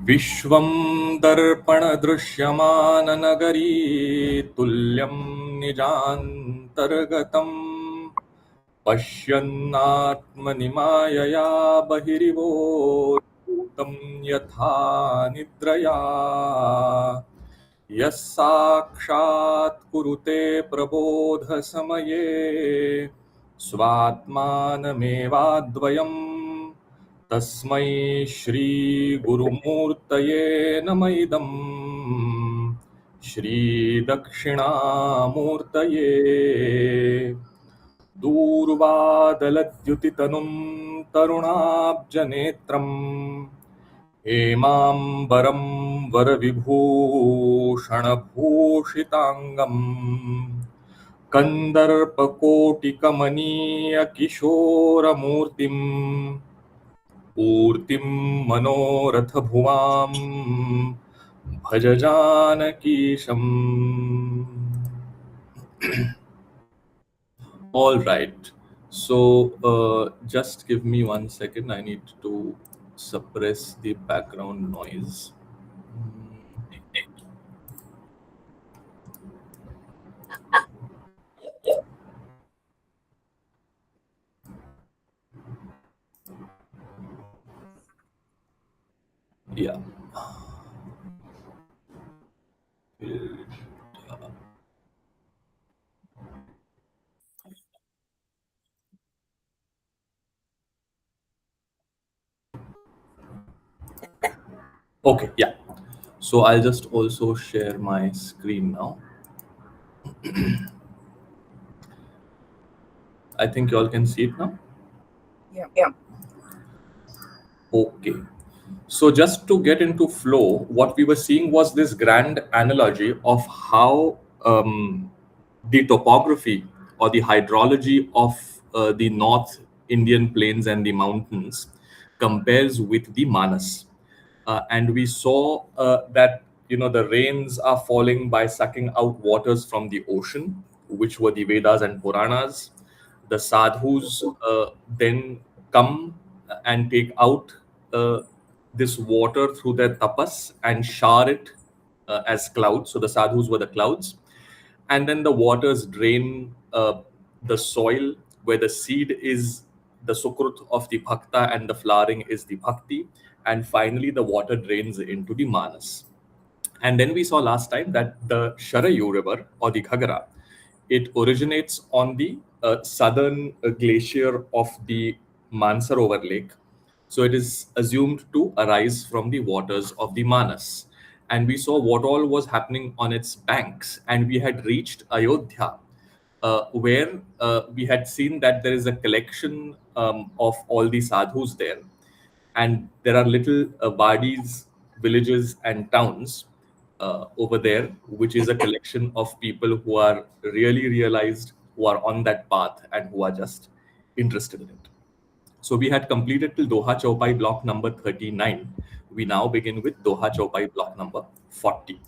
विश्वं दर्पणदृश्यमाननगरी तुल्यं निजान्तर्गतम् पश्यन्नात्मनि मायया बहिरिवोत्तं यथा निद्रया यः साक्षात् कुरुते प्रबोधसमये स्वात्मानमेवाद्वयम् तस्मै श्रीगुरुमूर्तये नमः इदं श्रीदक्षिणामूर्तये दूर्वादलद्युतितनुं तरुणाब्जनेत्रम् हेमाम्बरं वरविभूषणभूषिताङ्गम् कन्दर्पकोटिकमनीयकिशोरमूर्तिम् पूर्तिं मनोरथभुवां भज जानकीशम्. All right. So just give me 1 second. I need to suppress the background noise. Yeah. Okay, yeah. So I'll just also share my screen now. I think you all can see it now. Yeah. Okay. So just to get into flow, what we were seeing was this grand analogy of how the topography or the hydrology of the North Indian plains and the mountains compares with the Manas. And we saw that the rains are falling by sucking out waters from the ocean, which were the Vedas and Puranas. The sadhus then come and take out this water through their tapas and shower it as clouds. So the sadhus were the clouds, and then the waters drain the soil where the seed is the sukrut of the bhakta and the flowering is the bhakti, and finally the water drains into the manas. And then we saw last time that the Sharayu river or the Ghagara, it originates on the southern glacier of the Mansarovar lake. So it is assumed to arise from the waters of the Manas. And we saw what all was happening on its banks. And we had reached Ayodhya, where we had seen that there is a collection of all the sadhus there. And there are little wadis, villages, and towns over there, which is a collection of people who are really realized, who are on that path, and who are just interested in it. So we had completed till Doha Chaupai block number 39. We now begin with Doha Chaupai block number 40.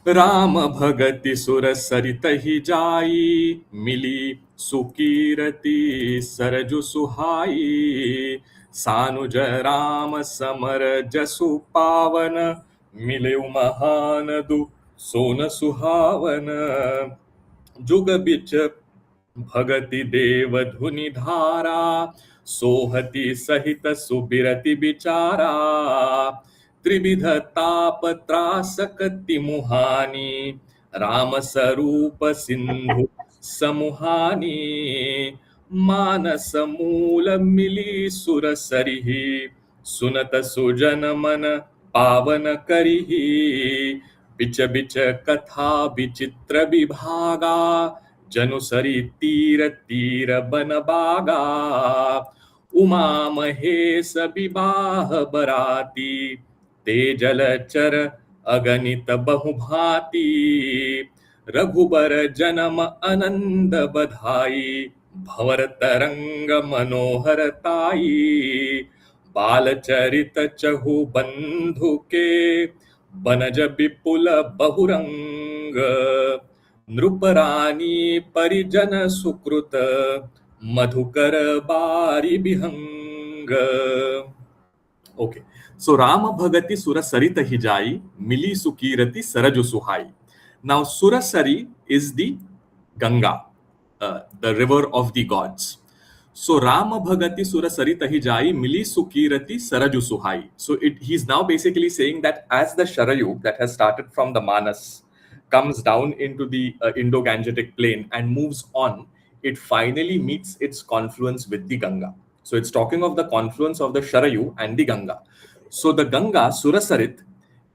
Ram भगति सुर सरित ही जाई मिली सुकीरति सरजु सुहाई सानुज Ram summer जसु पावन मिले महानदु सोन सुहावन जुग बिच भगति देव धुनि धारा सोहति सहित सुबिरति बिचारा त्रिविध ताप त्रासकति मुहानी राम स्वरूप सिंधु समुहानी मानस मूल मिली सुर सरिहि सुनत सुजन मन पावन करिहि बिच बिच कथा विचित्र विभागा जनुसरी तीर तीर बन बागा उमा महेश विवाह बराती तेजल चर अगणित बहुभांति रघुबर जन्म आनंद बधाई भवर तरंग मनोहर ताई बाल चरित चहु बंधु के बनज विपुल बहुरंग नृपरानी परिजन सुकृत मधुकर बारी विहंग. Okay. So Rama Bhagati Sura Sarita Hijai Mili Sukirati Saraju Suhai. Now Surasari is the Ganga, the river of the gods. So Rama Bhagati Sura Sarita Hijai Mili Sukirati Saraju Suhai. So he's now basically saying that as the Sharayu that has started from the Manas comes down into the Indo-Gangetic plain and moves on, it finally meets its confluence with the Ganga. So it's talking of the confluence of the Sharayu and the Ganga. So the Ganga, Surasarit,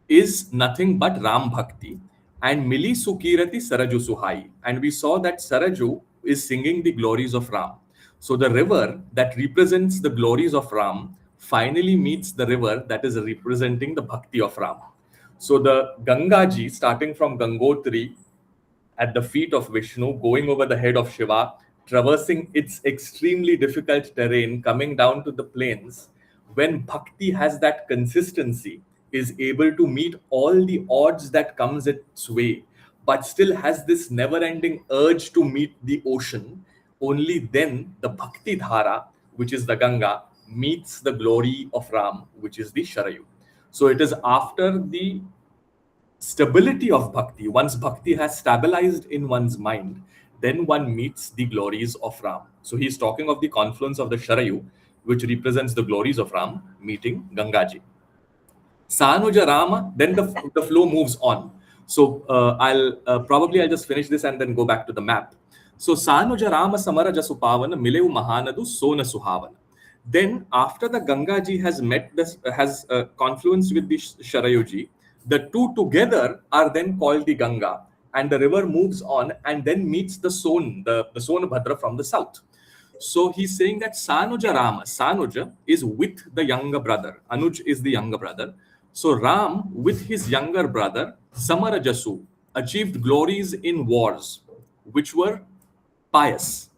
is nothing but Ram Bhakti, and Mili Sukirati Saraju Suhai. And we saw that Saraju is singing the glories of Ram. So the river that represents the glories of Ram finally meets the river that is representing the Bhakti of Ram. So the Gangaji, starting from Gangotri at the feet of Vishnu, going over the head of Shiva, traversing its extremely difficult terrain, coming down to the plains, when Bhakti has that consistency, is able to meet all the odds that comes its way, but still has this never-ending urge to meet the ocean, only then the Bhakti Dhara, which is the Ganga, meets the glory of Ram, which is the Sharayu. So it is after the stability of bhakti, once bhakti has stabilized in one's mind, then one meets the glories of Ram. So he's talking of the confluence of the Sharayu, which represents the glories of Ram, meeting Gangaji. Sanuja Rama, then the flow moves on. So I'll just finish this and then go back to the map. So Sanuja Rama Samara Jasupavana Mileu Mahanadu Sona Suhavana. Then after the Gangaji has met this, has confluenced with the Sharayuji, the two together are then called the Ganga, and the river moves on and then meets the Son, the Sonabhadra from the south. So he's saying that Sanuja Rama, Sanuja is with the younger brother, Anuj is the younger brother. So Ram, with his younger brother, Samarajasu, achieved glories in wars, which were pious.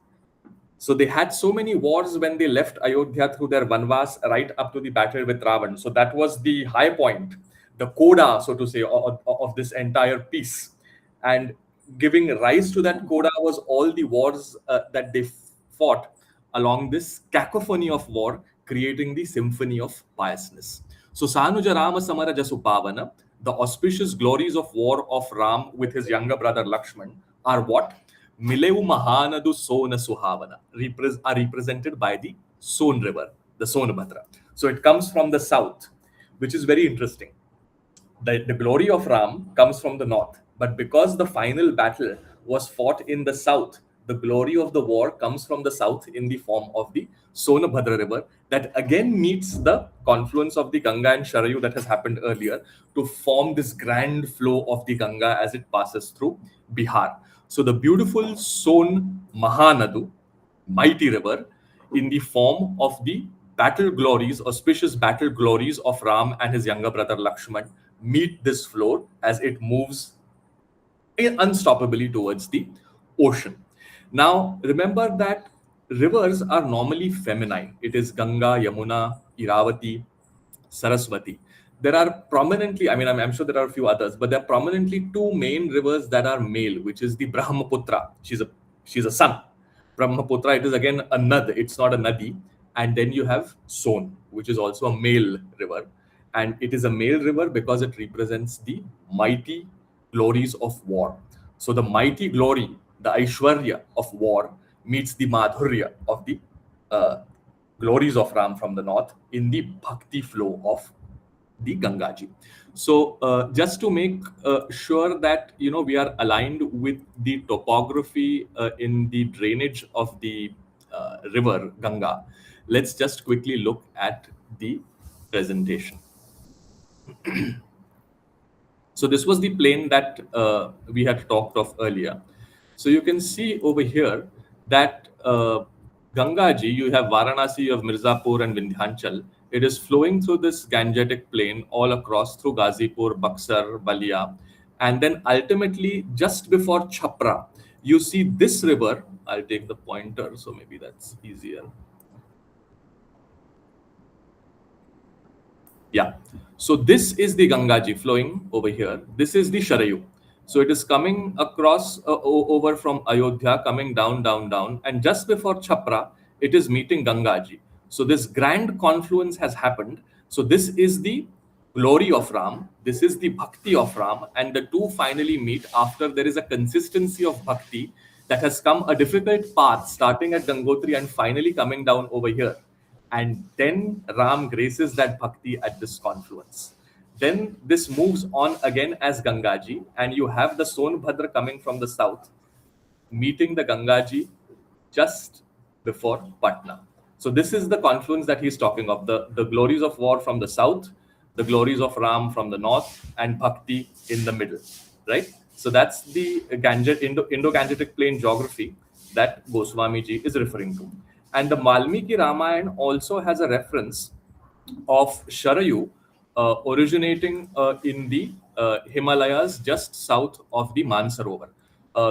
So they had so many wars when they left Ayodhya through their Vanvas right up to the battle with Ravan. So that was the high point, the coda, so to say, of this entire piece. And giving rise to that coda was all the wars that they fought along this cacophony of war, creating the symphony of piousness. So Sanuja Rama Samara Jasupavana, the auspicious glories of war of Ram with his younger brother Lakshman are what? Mileu Mahanadu Sona Suhavana are represented by the Son river, the Sonabhadra. So it comes from the south, which is very interesting. The glory of Ram comes from the north, but because the final battle was fought in the south, the glory of the war comes from the south in the form of the Sonabhadra river that again meets the confluence of the Ganga and Sharayu that has happened earlier to form this grand flow of the Ganga as it passes through Bihar. So the beautiful Son Mahanadu, mighty river, in the form of the battle glories, auspicious battle glories of Ram and his younger brother Lakshman, meet this flow as it moves unstoppably towards the ocean. Now, remember that rivers are normally feminine. It is Ganga, Yamuna, Iravati, Saraswati. There are prominently, I'm sure there are a few others, but there are prominently two main rivers that are male, which is the Brahmaputra. She's a son. Brahmaputra, it is again a nad, it's not a nadi. And then you have Son, which is also a male river. And it is a male river because it represents the mighty glories of war. So the mighty glory, the Aishwarya of war, meets the Madhurya of the glories of Ram from the north in the bhakti flow of the Gangaji. So just to make sure that we are aligned with the topography in the drainage of the river Ganga, let's just quickly look at the presentation. So this was the plane that we had talked of earlier. So you can see over here that Gangaji, you have Varanasi, you have Mirzapur and Vindhyanchal. It is flowing through this Gangetic plain all across through Ghazipur, Buxar, Balia. And then ultimately, just before Chhapra, you see this river. I'll take the pointer, so maybe that's easier. Yeah. So this is the Gangaji flowing over here. This is the Sharayu. So it is coming across over from Ayodhya, coming down, down, down. And just before Chhapra, it is meeting Gangaji. So this grand confluence has happened. So this is the glory of Ram, this is the bhakti of Ram, and the two finally meet after there is a consistency of bhakti that has come a difficult path starting at Gangotri and finally coming down over here. And then Ram graces that bhakti at this confluence. Then this moves on again as Gangaji, and you have the Sonbhadra coming from the south, meeting the Gangaji just before Patna. So this is the confluence that he's talking of, the glories of war from the south, the glories of Ram from the north, and Bhakti in the middle, right? So that's the Indo-Gangetic plain geography that Goswamiji is referring to. And the Valmiki Ramayana also has a reference of Sharayu originating in the Himalayas just south of the Mansarovar.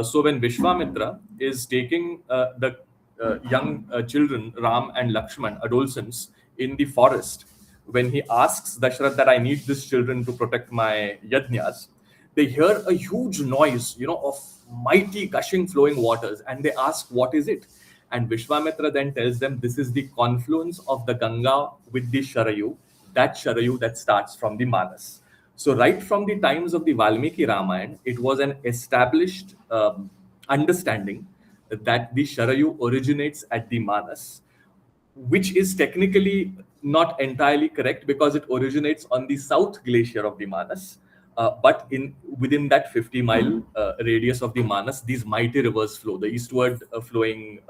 So when Vishwamitra is taking the young children, Ram and Lakshman, adolescents, in the forest, when he asks Dashrath that I need these children to protect my yajnas, they hear a huge noise, of mighty gushing flowing waters, and they ask, what is it? And Vishwamitra then tells them this is the confluence of the Ganga with the Sharayu that starts from the Manas. So right from the times of the Valmiki Ramayana, it was an established understanding that the Sharayu originates at the Manas, which is technically not entirely correct because it originates on the south glacier of the Manas. But within that 50-mile radius of the Manas, these mighty rivers flow. The eastward flowing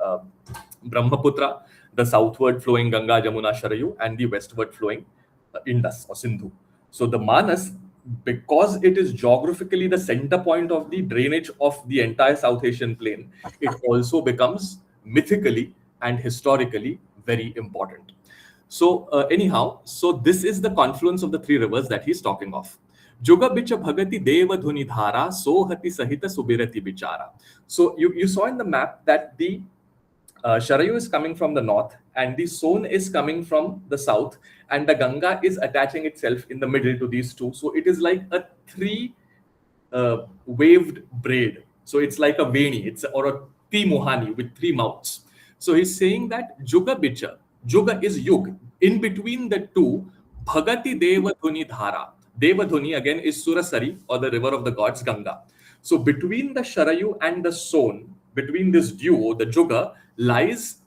Brahmaputra, the southward flowing Ganga, Jamuna, Sharayu, and the westward flowing Indus or Sindhu. So the Manas, because it is geographically the center point of the drainage of the entire South Asian plain, it also becomes mythically and historically very important. So anyhow, so this is the confluence of the three rivers that he's talking of. Juga bicha bhagati deva dhuni dhara sohati sahita subirati bichara. So you saw in the map that the Sharayu is coming from the north and the Son is coming from the south, and the Ganga is attaching itself in the middle to these two. So it is like a three waved braid. So it's like a veni, or a Timuhani with three mouths. So he's saying that Juga bicha, Juga is Yug. In between the two, Bhagati deva dhuni dhara. Devadhuni again is Surasari, or the river of the gods, Ganga. So between the Sharayu and the Son, between this duo, the Juga, lies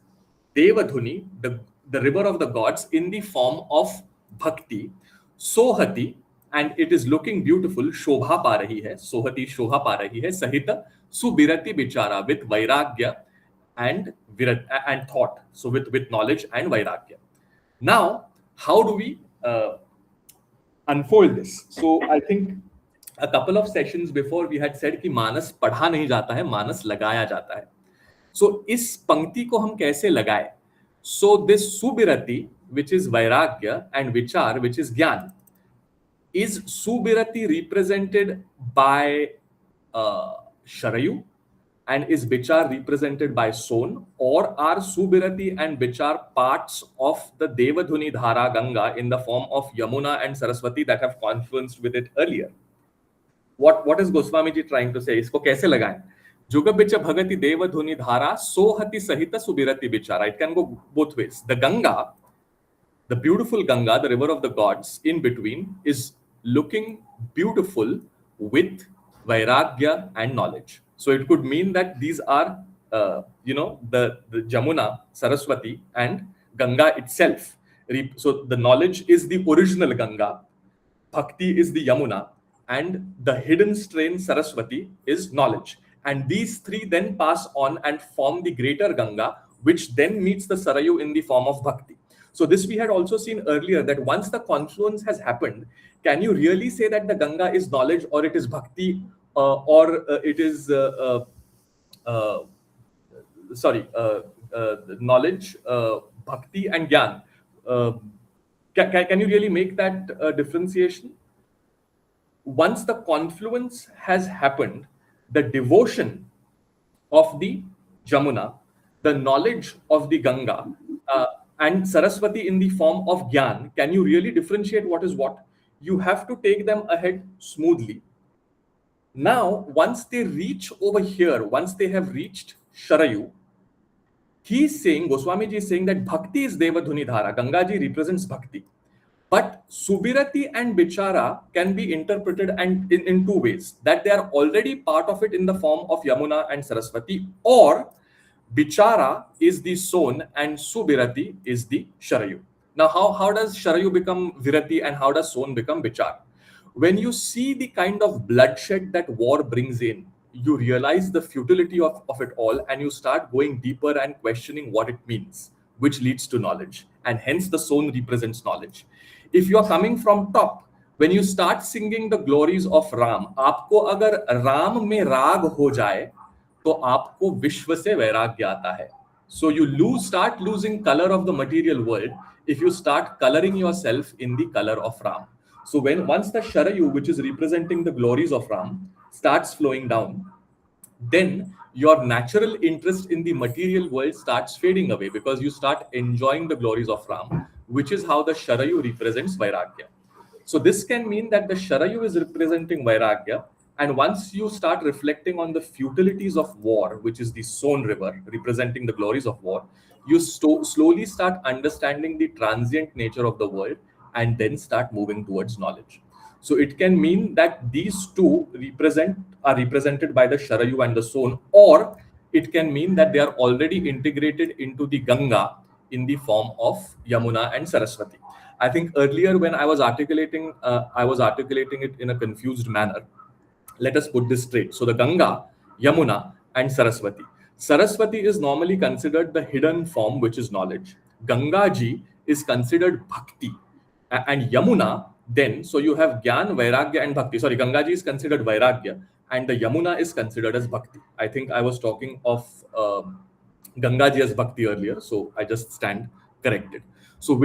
Devadhuni, the river of the gods, in the form of Bhakti, Sohati, and it is looking beautiful, Shobha pa rahi hai, Sohati Shobha pa rahi hai, Sahita Subirati Bichara, with Vairagya and thought, so with knowledge and Vairagya. Now, how do we unfold this? So I think a couple of sessions before we had said कि मानस पढ़ा नहीं जाता है, मानस लगाया जाता है. So इस पंक्ति को हम कैसे लगाए? So this subirati, which is vairagya, and vichar, which is gyan, is subirati represented by Sharayu and is vichar represented by Son, or are subirati and vichar parts of the Devadhuni Dhara Ganga in the form of Yamuna and Saraswati that have confluenced with it earlier? What is Goswamiji trying to say? Isko kaise lagaye? Juga bicha bhagati devadhuni dhara sohati sahita subirati bichara. It can go both ways. The Ganga, the beautiful Ganga, the river of the gods, in between is looking beautiful with vairagya and knowledge. So it could mean that these are, the Jamuna, Saraswati, and Ganga itself. So the knowledge is the original Ganga, Bhakti is the Yamuna, and the hidden strain Saraswati is knowledge. And these three then pass on and form the greater Ganga, which then meets the Sarayu in the form of Bhakti. So this we had also seen earlier, that once the confluence has happened, can you really say that the Ganga is knowledge, or it is Bhakti, or it is knowledge, Bhakti and Gyan? Can you really make that differentiation? Once the confluence has happened, the devotion of the Jamuna, the knowledge of the Ganga, and Saraswati in the form of Gyan, can you really differentiate what is what? You have to take them ahead smoothly. Now, once they reach over here, once they have reached Sharayu, he's saying, Goswamiji is saying that Bhakti is Devadhuni Dhara. Gangaji represents Bhakti. But Subirati and Bichara can be interpreted and in two ways, that they are already part of it in the form of Yamuna and Saraswati, or Bichara is the Son and Subirati is the Sharayu. Now, how does Sharayu become Virati and how does Son become Bichara? When you see the kind of bloodshed that war brings in, you realize the futility of it all, and you start going deeper and questioning what it means, which leads to knowledge. And hence the Son represents knowledge. If you are coming from top, when you start singing the glories of Ram, आपको अगर राम में राग हो जाए तो आपको विश्व से वैराग्य आता है. So you start losing color of the material world if you start coloring yourself in the color of Ram. So once the Sharayu, which is representing the glories of Ram, starts flowing down, then your natural interest in the material world starts fading away because you start enjoying the glories of Ram, which is how the Sharayu represents Vairagya. So this can mean that the Sharayu is representing Vairagya, and once you start reflecting on the futilities of war, which is the Son river representing the glories of war, you slowly start understanding the transient nature of the world and then start moving towards knowledge. So it can mean that these two are represented by the Sharayu and the Son, or it can mean that they are already integrated into the Ganga in the form of Yamuna and Saraswati. I think earlier when I was articulating it in a confused manner. Let us put this straight. So the Ganga, Yamuna, and Saraswati. Saraswati is normally considered the hidden form, which is knowledge. Ganga ji is considered bhakti. And Yamuna, then, so you have Gyan, Vairagya, and Bhakti. Sorry, Ganga ji is considered Vairagya, and the Yamuna is considered as Bhakti. I think I was talking of Ganga ji as Bhakti earlier, so I just stand corrected. So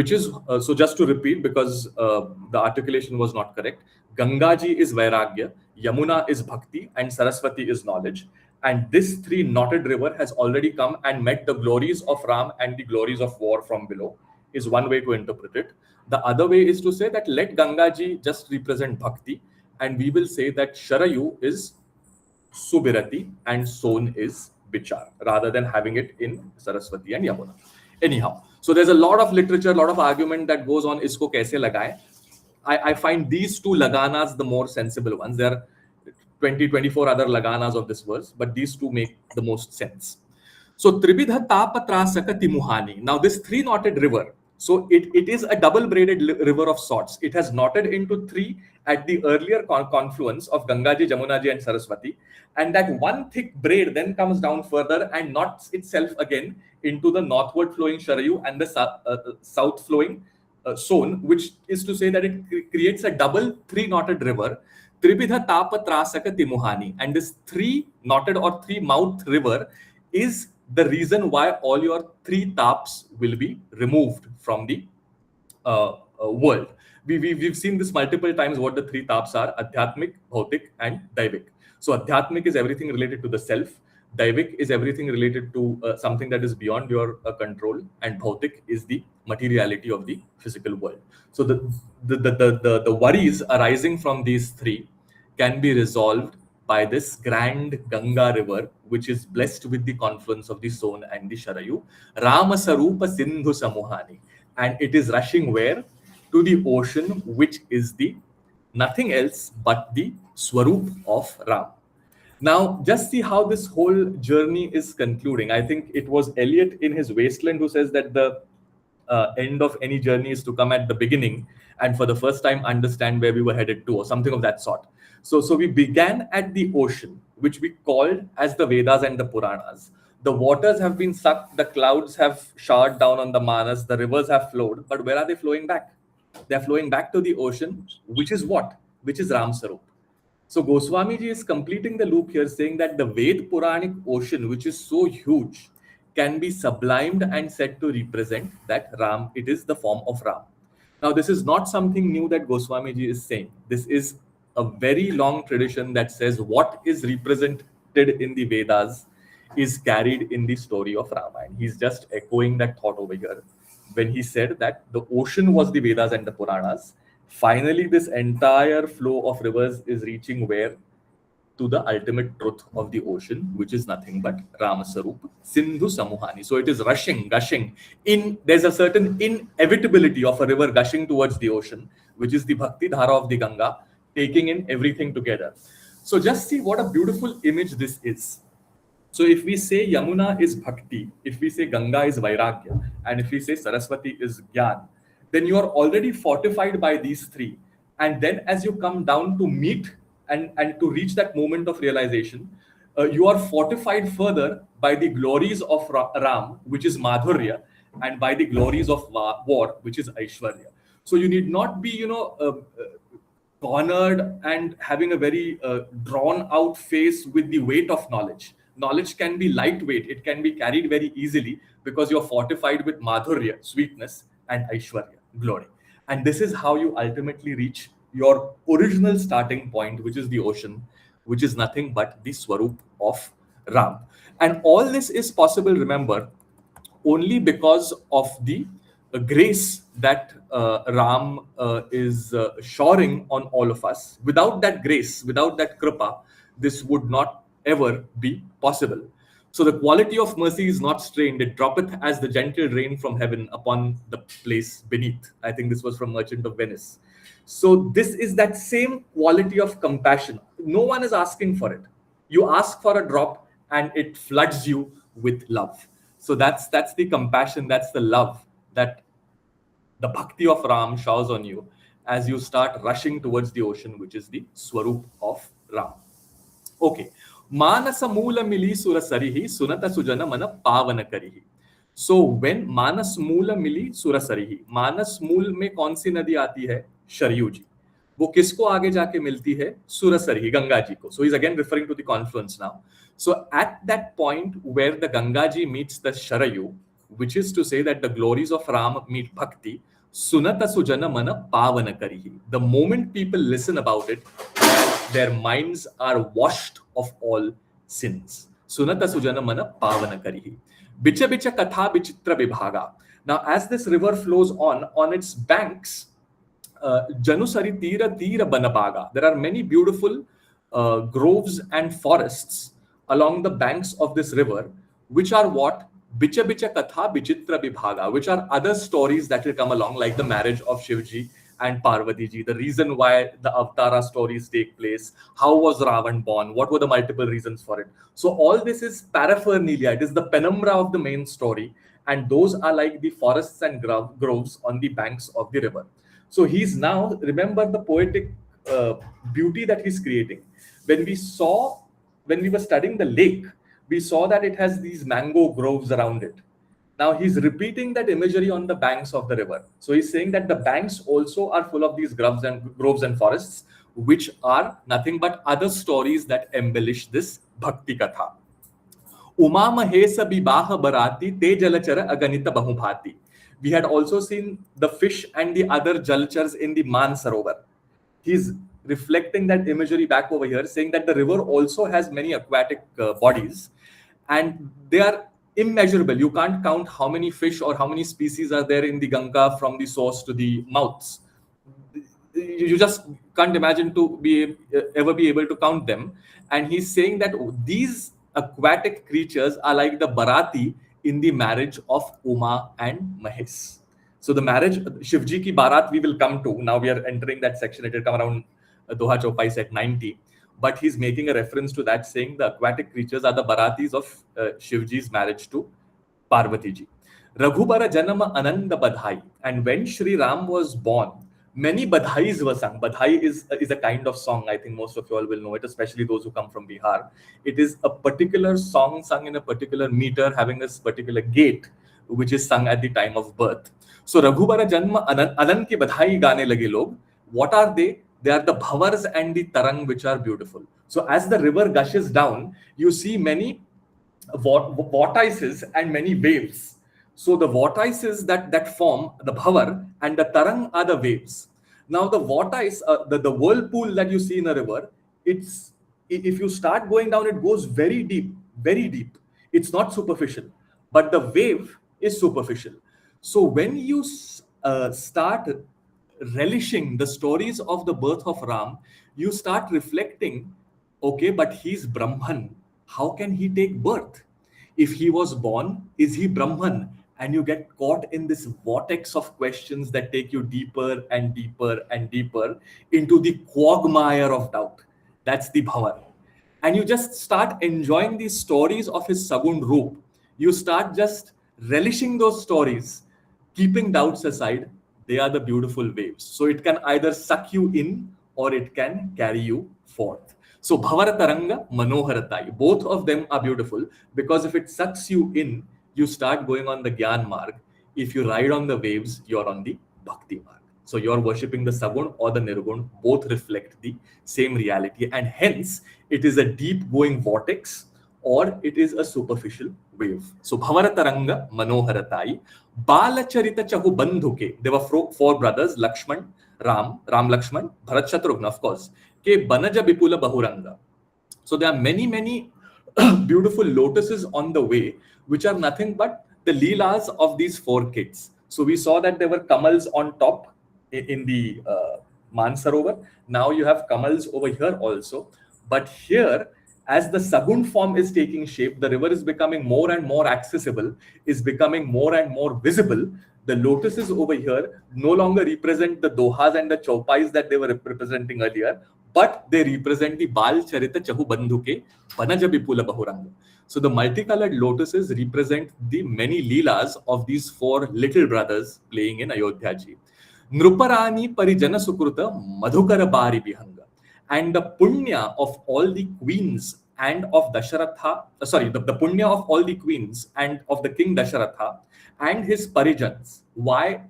so just to repeat, because the articulation was not correct, Ganga ji is Vairagya, Yamuna is Bhakti, and Saraswati is knowledge. And this three knotted river has already come and met the glories of Ram and the glories of war from below, is one way to interpret it. The other way is to say that let Ganga ji just represent Bhakti, and we will say that Sharayu is Subirati and Son is Bichar, rather than having it in Saraswati and Yamuna. Anyhow, so there's a lot of literature, a lot of argument that goes on, isko kaise lagaye. I find these two laganas the more sensible ones. There are 24 other laganas of this verse, but these two make the most sense. So Tribidha Tapatrasaka Timuhani. Now this three-knotted river, so it is a double-braided river of sorts. It has knotted into three at the earlier confluence of Gangaji, Jamunaji, and Saraswati. And that one thick braid then comes down further and knots itself again into the northward flowing Sharayu and the south flowing Son, which is to say that it creates a double three-knotted river, Tribidha Tapatrasaka Timuhani. And this three-knotted or three-mouthed river is the reason why all your three taps will be removed from the world. We've seen this multiple times, what the three taps are: Adhyatmik, Bhautik, and Daivik. So Adhyatmik is everything related to the self, Daivik is everything related to something that is beyond your control, and Bhautik is the materiality of the physical world. So the worries arising from these three can be resolved by this grand Ganga river, which is blessed with the confluence of the Son and the Sharayu, Rāmacaritamanasa Sindhu Samuhani. And it is rushing where? To the ocean, which is the nothing else but the Swarup of Ram. Now, just see how this whole journey is concluding. I think it was Eliot in his Wasteland who says that the end of any journey is to come at the beginning and for the first time understand where we were headed to, or something of that sort. So we began at the ocean, which we called as the Vedas and the Puranas. The waters have been sucked, the clouds have showered down on the Manas, the rivers have flowed, but where are they flowing back? They're flowing back to the ocean, which is what? Which is Rāmasarup. So Goswamiji is completing the loop here, saying that the Ved Puranic ocean, which is so huge, can be sublimed and said to represent that Ram. It is the form of Ram. Now, this is not something new that Goswamiji is saying. This is a very long tradition that says what is represented in the Vedas is carried in the story of Rama. And he's just echoing that thought over here when he said that the ocean was the Vedas and the Puranas. Finally, this entire flow of rivers is reaching where? to the ultimate truth of the ocean, which is nothing but Ramasarup Sindhu Samuhani. So it is rushing, gushing. There's a certain inevitability of a river gushing towards the ocean, which is the Bhakti Dhara of the Ganga, taking in everything together. So just see what a beautiful image this is. So if we say Yamuna is Bhakti, if we say Ganga is Vairagya, and if we say Saraswati is Gyan, then you are already fortified by these three. And then as you come down to meet and to reach that moment of realization, you are fortified further by the glories of Ram, which is Madhurya, and by the glories of war, which is Aishwarya. So you need not be, cornered and having a very drawn out face with the weight of knowledge. Knowledge can be lightweight, it can be carried very easily because you're fortified with Madhurya, sweetness, and Aishwarya, glory. And this is how you ultimately reach your original starting point, which is the ocean, which is nothing but the Swarup of Ram. And all this is possible, remember, only because of the grace that Ram is shoring on all of us. Without that grace, without that kripa, this would not ever be possible. So the quality of mercy is not strained, it droppeth as the gentle rain from heaven upon the place beneath. I think this was from Merchant of Venice. So this is that same quality of compassion. No one is asking for it. You ask for a drop and it floods you with love. So that's the compassion, that's the love that the bhakti of Ram showers on you as you start rushing towards the ocean, which is the Swarup of Ram. Okay. Manasa Moola Mili Sura Sarihi Sunata Sujana Mana Pavana Karihi. So when Manas Moola Mili Sura Sarihi, Manas Mool में कौन सी नदी आती है? शरयू जी. वो किसको आगे जाके मिलती है? Surasarihi, Ganga ji को. So he's again referring to the confluence now. So at that point where the Ganga ji meets the Sharayu, which is to say that the glories of Ram meet Bhakti, Sunata Sujana Mana Pavana Karihi. The moment people listen about it, their minds are washed of all sins. Sunata Sujana Mana Pavana Karihi. Bicha Bicha Katha Bichitra Vibhaga. Now, as this river flows on its banks, Janusari Tira Tira Banapaga. There are many beautiful groves and forests along the banks of this river, which are what? Bicha Bicha Katha Bichitra Vibhaga, which are other stories that will come along, like the marriage of Shivji and Parvati ji, the reason why the Avtara stories take place, how was Ravan born, what were the multiple reasons for it. So all this is paraphernalia, it is the penumbra of the main story, and those are like the forests and groves on the banks of the river. So he's now, remember the poetic beauty that he's creating. When we were studying the lake, we saw that it has these mango groves around it. Now he's repeating that imagery on the banks of the river. So he's saying that the banks also are full of these groves and forests, which are nothing but other stories that embellish this Bhakti Katha. Uma Mahesa Bibaha Barati Te Jalachara Aganita Bahubhati. We had also seen the fish and the other Jalachars in the Man Sarovar. He's reflecting that imagery back over here, saying that the river also has many aquatic bodies, and they are immeasurable. You can't count how many fish or how many species are there in the Ganga from the source to the mouths. You just can't imagine to ever be able to count them. And he's saying that these aquatic creatures are like the Barati in the marriage of Uma and Mahesh. So the marriage, Shivji ki Barat, we will come to. Now we are entering that section. It will come around Dohā Chaupai set 90. But he's making a reference to that, saying the aquatic creatures are the Baratis of Shivji's marriage to Parvati ji. Raghubara Janama Ananda Badhai. And when Shri Ram was born, many Badhais were sung. Badhai is a kind of song. I think most of you all will know it, especially those who come from Bihar. It is a particular song sung in a particular meter, having a particular gait, which is sung at the time of birth. So Raghubara Janma Anan ki Badhai gaane lage log. What are they? They are the bhavars and the tarang, which are beautiful. So as the river gushes down, you see many vortices and many waves. So the vortices that form the bhavar and the tarang are the waves. Now the vortice, the whirlpool that you see in a river, if you start going down, it goes very deep, very deep. It's not superficial, but the wave is superficial. So when you start relishing the stories of the birth of Ram, you start reflecting Okay, but he's Brahman. How can he take birth? If he was born, is he Brahman? And you get caught in this vortex of questions that take you deeper and deeper and deeper into the quagmire of doubt. That's the bhavar. And you just start enjoying these stories of his Sagun Roop. You start just relishing those stories, keeping doubts aside. They are the beautiful waves. So it can either suck you in or it can carry you forth. So Bhavarataranga, Manoharatai, both of them are beautiful because if it sucks you in, you start going on the Gyan Marg. If you ride on the waves, you're on the Bhakti Marg. So you're worshipping the Sagun or the Nirgun, both reflect the same reality, and hence it is a deep going vortex or it is a superficial wave. So Bhavarataranga, Manoharatai, Bāla Chahu Bandhuke. There were four brothers, Lakshman, Ram Lakshman, Bharat Shatrugna, of course. Ke Banaja Bipula Bahuranga. So there are many beautiful lotuses on the way, which are nothing but the leelas of these four kids. So we saw that there were kamals on top in the Mansarovar. Now you have kamals over here also. But here, as the Sagun form is taking shape, the river is becoming more and more accessible, is becoming more and more visible. The lotuses over here no longer represent the Dohas and the Chaupais that they were representing earlier, but they represent the Bal Charita Chahu Bandhuke Vanaja Bipula Bahuranga. So the multicolored lotuses represent the many leelas of these four little brothers playing in Ayodhya ji. Nruparani Parijana Sukruta Madhukara Bari Bihanga. And the punya of all the queens and of Dasharatha, the punya of all the queens and of the king Dasharatha and his parijans. Why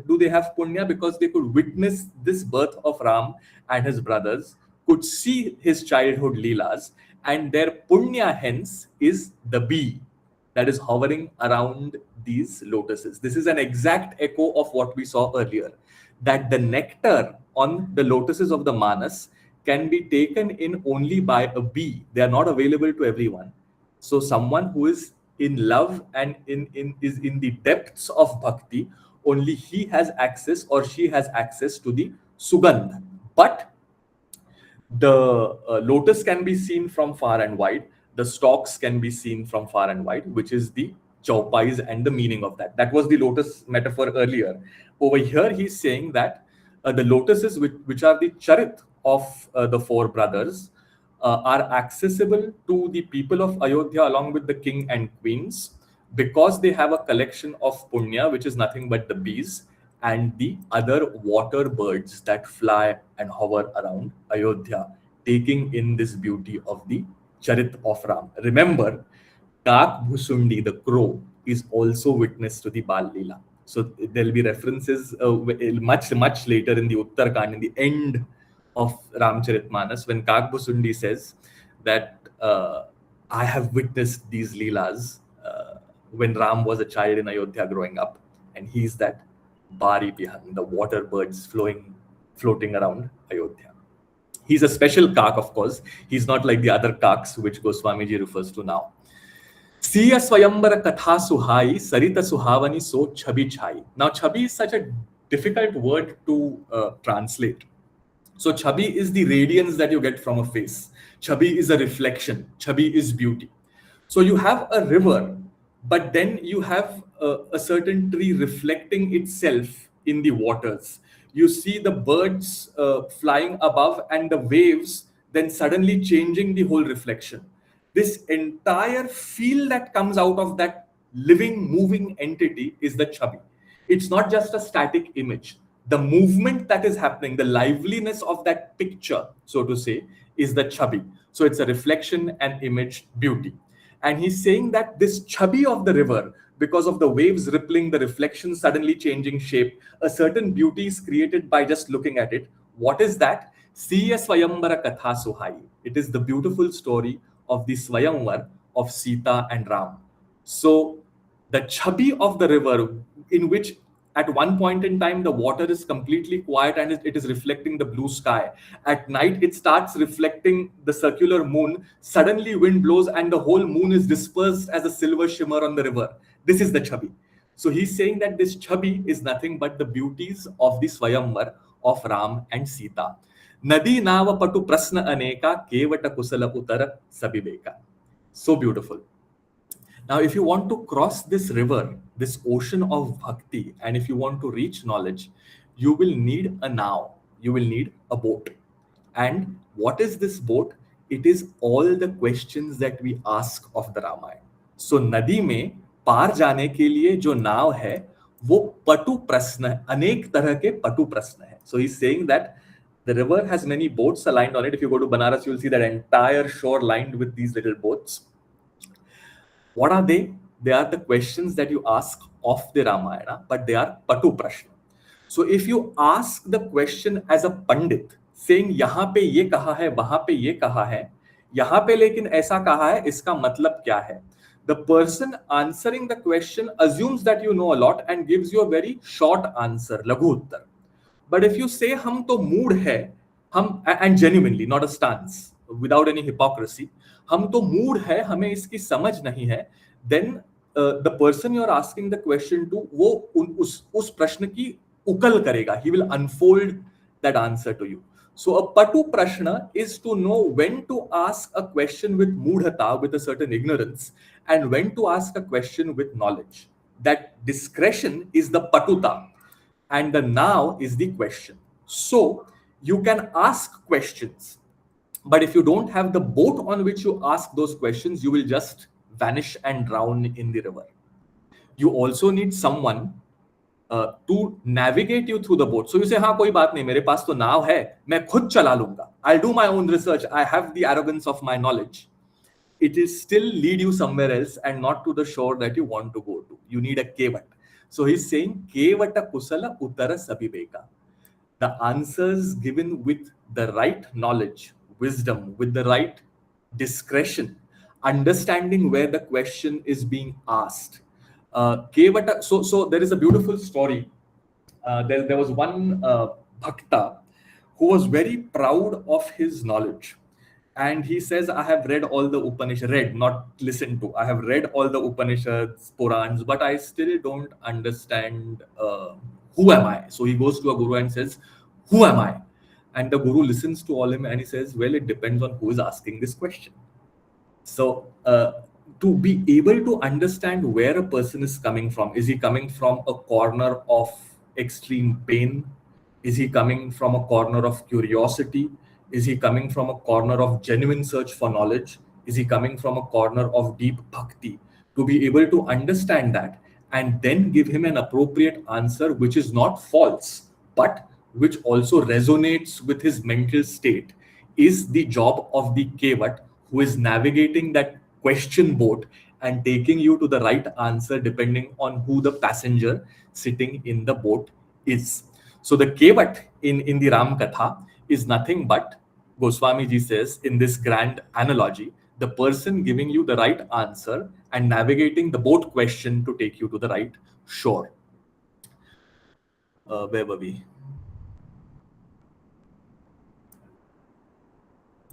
do they have punya? Because they could witness this birth of Ram and his brothers, could see his childhood leelas, and their punya hence is the bee that is hovering around these lotuses. This is an exact echo of what we saw earlier, that the nectar on the lotuses of the Manas can be taken in only by a bee. They are not available to everyone. So someone who is in love and is in the depths of bhakti, only he has access or she has access to the sugandh. But the lotus can be seen from far and wide. The stalks can be seen from far and wide, which is the chaupais and the meaning of that. That was the lotus metaphor earlier. Over here, he's saying that the lotuses, which are the charit of the four brothers, are accessible to the people of Ayodhya along with the king and queens because they have a collection of punya, which is nothing but the bees and the other water birds that fly and hover around Ayodhya, taking in this beauty of the Charit of Ram. Remember, Kak Bhusundi, the crow, is also witness to the Bal Leela. So there'll be references much later in the Uttarakhand, in the end of Rāmacaritamānasa, when Kak Bhusundi says that I have witnessed these Leelas when Ram was a child in Ayodhya growing up, and he's that Bari Bihang, the water birds floating around Ayodhya. He's a special Kak, of course. He's not like the other Kaks, which Goswamiji refers to now. Siya Swayambara Katha Suhai, Sarita Suhavani So Chabi Chai. Now, Chabi is such a difficult word to translate. So, Chabi is the radiance that you get from a face. Chabi is a reflection. Chabi is beauty. So, you have a river, but then you have a certain tree reflecting itself in the waters. You see the birds flying above and the waves then suddenly changing the whole reflection. This entire feel that comes out of that living, moving entity is the Chabi. It's not just a static image. The movement that is happening, the liveliness of that picture, so to say, is the Chabi. So it's a reflection and image beauty. And he's saying that this Chabi of the river, because of the waves rippling, the reflection suddenly changing shape, a certain beauty is created by just looking at it. What is that? Siya Swayambara Katha Suhai. It is the beautiful story of the Swayamvar of Sita and Ram. So the Chabi of the river, in which at one point in time the water is completely quiet and it is reflecting the blue sky. At night it starts reflecting the circular moon. Suddenly wind blows and the whole moon is dispersed as a silver shimmer on the river. This is the Chabi. So he's saying that this Chabi is nothing but the beauties of the Swayamvar of Ram and Sita. Nadi nava patu prasna aneka kevata kusala utara sabibeka. So beautiful. Now, if you want to cross this river, this ocean of bhakti, and if you want to reach knowledge, you will need a now. You will need a boat. And what is this boat? It is all the questions that we ask of the Ramayana. So, नदी में पार जाने के लिए जो नाव है वो पटु प्रश्न है, अनेक तरह के पटु प्रश्न है. So he's saying that the river has many boats aligned on it. If you go to Banaras, you'll see that entire shore lined with these little boats. What are they? They are the questions that you ask of the Ramayana, but they are patu prashna. So if you ask the question as a pandit, saying यहाँ पे ये कहा है, वहां पे ये कहा है, यहाँ पे लेकिन ऐसा कहा है, इसका मतलब क्या है? The person answering the question assumes that you know a lot and gives you a very short answer, लघु उत्तर. But if you say हम तो मूड है, हम and genuinely, not a stance, without any hypocrisy, हम तो mood है, हमें इसकी समझ नहीं है, then the person you are asking the question to, वो उस प्रश्न की उकल करेगा. He will unfold that answer to you. So a patu prashna is to know when to ask a question with mudhata, with a certain ignorance, and when to ask a question with knowledge. That discretion is the patuta, and the now is the question. So you can ask questions, but if you don't have the boat on which you ask those questions, you will just vanish and drown in the river. You also need someone to navigate you through the boat. So you say, हाँ कोई बात नहीं, मेरे पास तो नाव है, मैं खुद चला लूंगा. I'll do my own research. I have the arrogance of my knowledge. It will still lead you somewhere else and not to the shore that you want to go to. You need a kevat. So he's saying, kevata kusala uttara sabibeka. The answers given with the right knowledge, wisdom, with the right discretion, understanding where the question is being asked. Kevata, so there is a beautiful story. There was one bhakta who was very proud of his knowledge. And he says, I have read all the Upanishads, not listened to. I have read all the Upanishads, Purans, but I still don't understand who am I. So he goes to a guru and says, who am I? And the guru listens to all him and he says, well, it depends on who is asking this question. So to be able to understand where a person is coming from, is he coming from a corner of extreme pain? Is he coming from a corner of curiosity? Is he coming from a corner of genuine search for knowledge? Is he coming from a corner of deep bhakti? To be able to understand that and then give him an appropriate answer, which is not false, but which also resonates with his mental state, is the job of the kevat, who is navigating that question boat and taking you to the right answer depending on who the passenger sitting in the boat is. So the kevat in the Ram Katha is nothing but, Goswami ji says in this grand analogy, the person giving you the right answer and navigating the boat question to take you to the right shore. Where were we?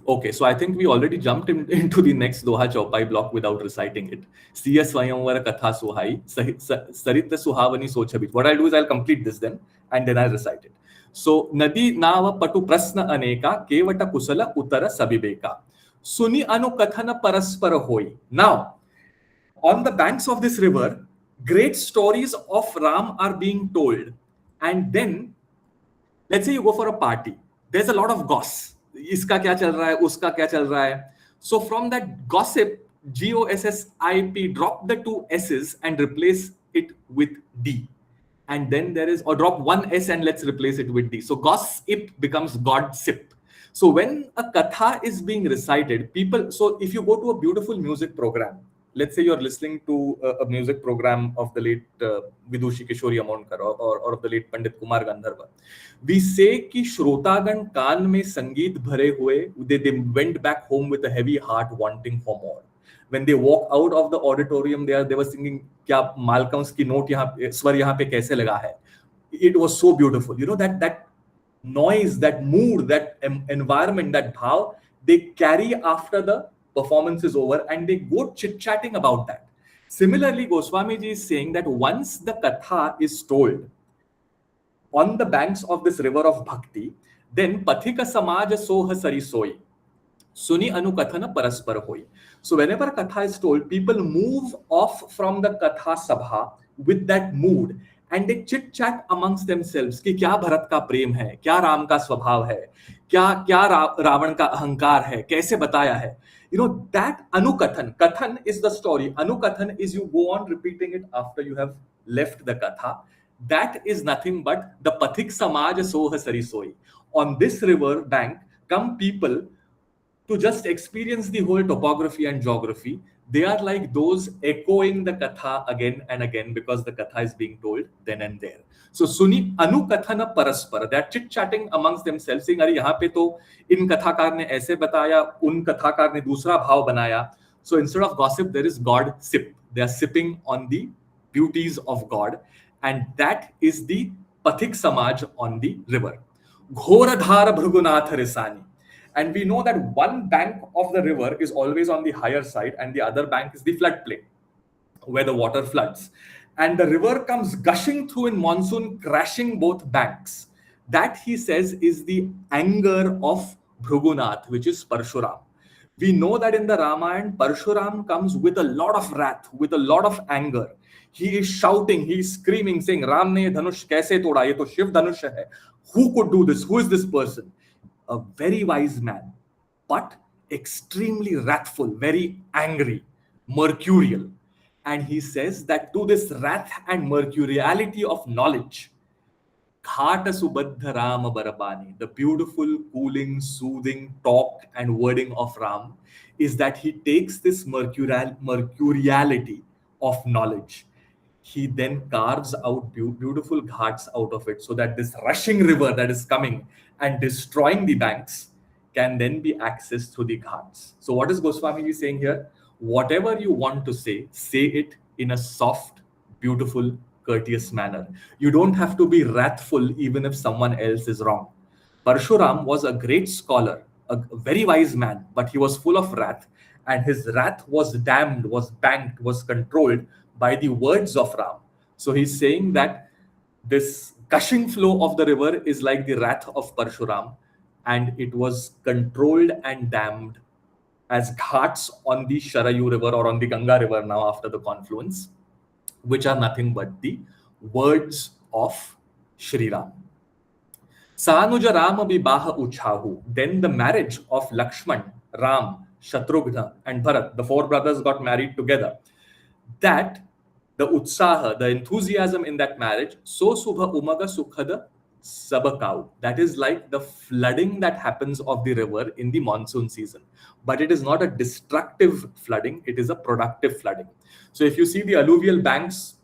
Okay, so I think we already jumped into the next Doha Chaupai block without reciting it. Siya Swayamvara Katha Suhai, Sarita Suhavani Sochabit. What I'll do is I'll complete this then, and then I'll recite it. So, Nadi Nava Patu Prasna Aneka, Kevata Kusala Uttara Sabibeka. Suni Anu Kathana Paraspara Hoi. Now, on the banks of this river, great stories of Ram are being told. And then, let's say you go for a party. There's a lot of gossip. इसका क्या चल रहा है, उसका क्या चल रहा है. So from that gossip, GOSSIP, drop the two S's and replace it with D. And then there is, or drop one S and let's replace it with D. So gossip becomes godsip. So when a katha is being recited, people, so if you go to a beautiful music program, let's say you're listening to a music program of the late Vidushi Kishori Amonkar or of the late Pandit Kumar Gandharva, we say कि श्रोतागण कान में संगीत भरे हुए, they went back home with a heavy heart wanting for more. When they walk out of the auditorium, they were singing क्या Malcolm's की note यहाँ स्वर यहाँ पे कैसे लगा है. It was so beautiful. You know, that noise, that mood, that environment, that bhav, they carry after the performance is over and they go chit-chatting about that. Similarly, Goswami ji is saying that once the katha is told, on the banks of this river of bhakti, then pathika samaj soha sari soi. Suni anukathana paraspar hoi. So whenever katha is told, people move off from the katha sabha with that mood and they chit chat amongst themselves कि क्या भरत का प्रेम है, क्या राम का स्वभाव है, क्या क्या रावण का अहंकार है, कैसे बताया है. You know, that anukathan, kathan is the story. Anukathan is you go on repeating it after you have left the katha. That is nothing but the pathik samaj soha sari soi. On this river bank come people to just experience the whole topography and geography. They are like those echoing the katha again and again because the katha is being told then and there. So Suni Anukathana Paraspara, they are chit-chatting amongst themselves, saying, अरे यहाँ पे तो इन कथाकार ने ऐसे बताया, उन कथाकार ने दूसरा भाव बनाया. So instead of gossip, there is God sip. They are sipping on the beauties of God. And that is the Pathik Samaj on the river. Ghoradhara Bhrugunath Risani. And we know that one bank of the river is always on the higher side and the other bank is the floodplain where the water floods. And the river comes gushing through in monsoon, crashing both banks. That, he says, is the anger of Bhrugunath, which is Parshuram. We know that in the Ramayana, Parshuram comes with a lot of wrath, with a lot of anger. He is shouting, he is screaming, saying, Ram ne dhanush kaise toda? Ye to Shiv dhanush hai. Who could do this? Who is this person? A very wise man, but extremely wrathful, very angry, mercurial. And he says that to this wrath and mercuriality of knowledge, Khata Subadha Rama Barabani, the beautiful, cooling, soothing talk and wording of Ram, is that he takes this mercuriality of knowledge. He then carves out beautiful ghats out of it so that this rushing river that is coming and destroying the banks can then be accessed through the ghats. So what is Goswami saying here? Whatever you want to say it in a soft, beautiful, courteous manner. You don't have to be wrathful even if someone else is wrong. Parshuram was a great scholar, a very wise man, but he was full of wrath, and his wrath was dammed, was banked, was controlled by the words of Ram. So he's saying that this gushing flow of the river is like the wrath of Parshuram, and it was controlled and dammed as ghats on the Sharayu river or on the Ganga river now after the confluence, which are nothing but the words of Shri Ram. Sanuja Rama Vibaha Uchahu. Then the marriage of Lakshman, Ram, Shatrughna and Bharat, the four brothers got married together. That the utsaha, the enthusiasm in that marriage, so subha umaga sukhada sabakau. That is like the flooding that happens of the river in the monsoon season. But it is not a destructive flooding, it is a productive flooding. So if you see the alluvial banks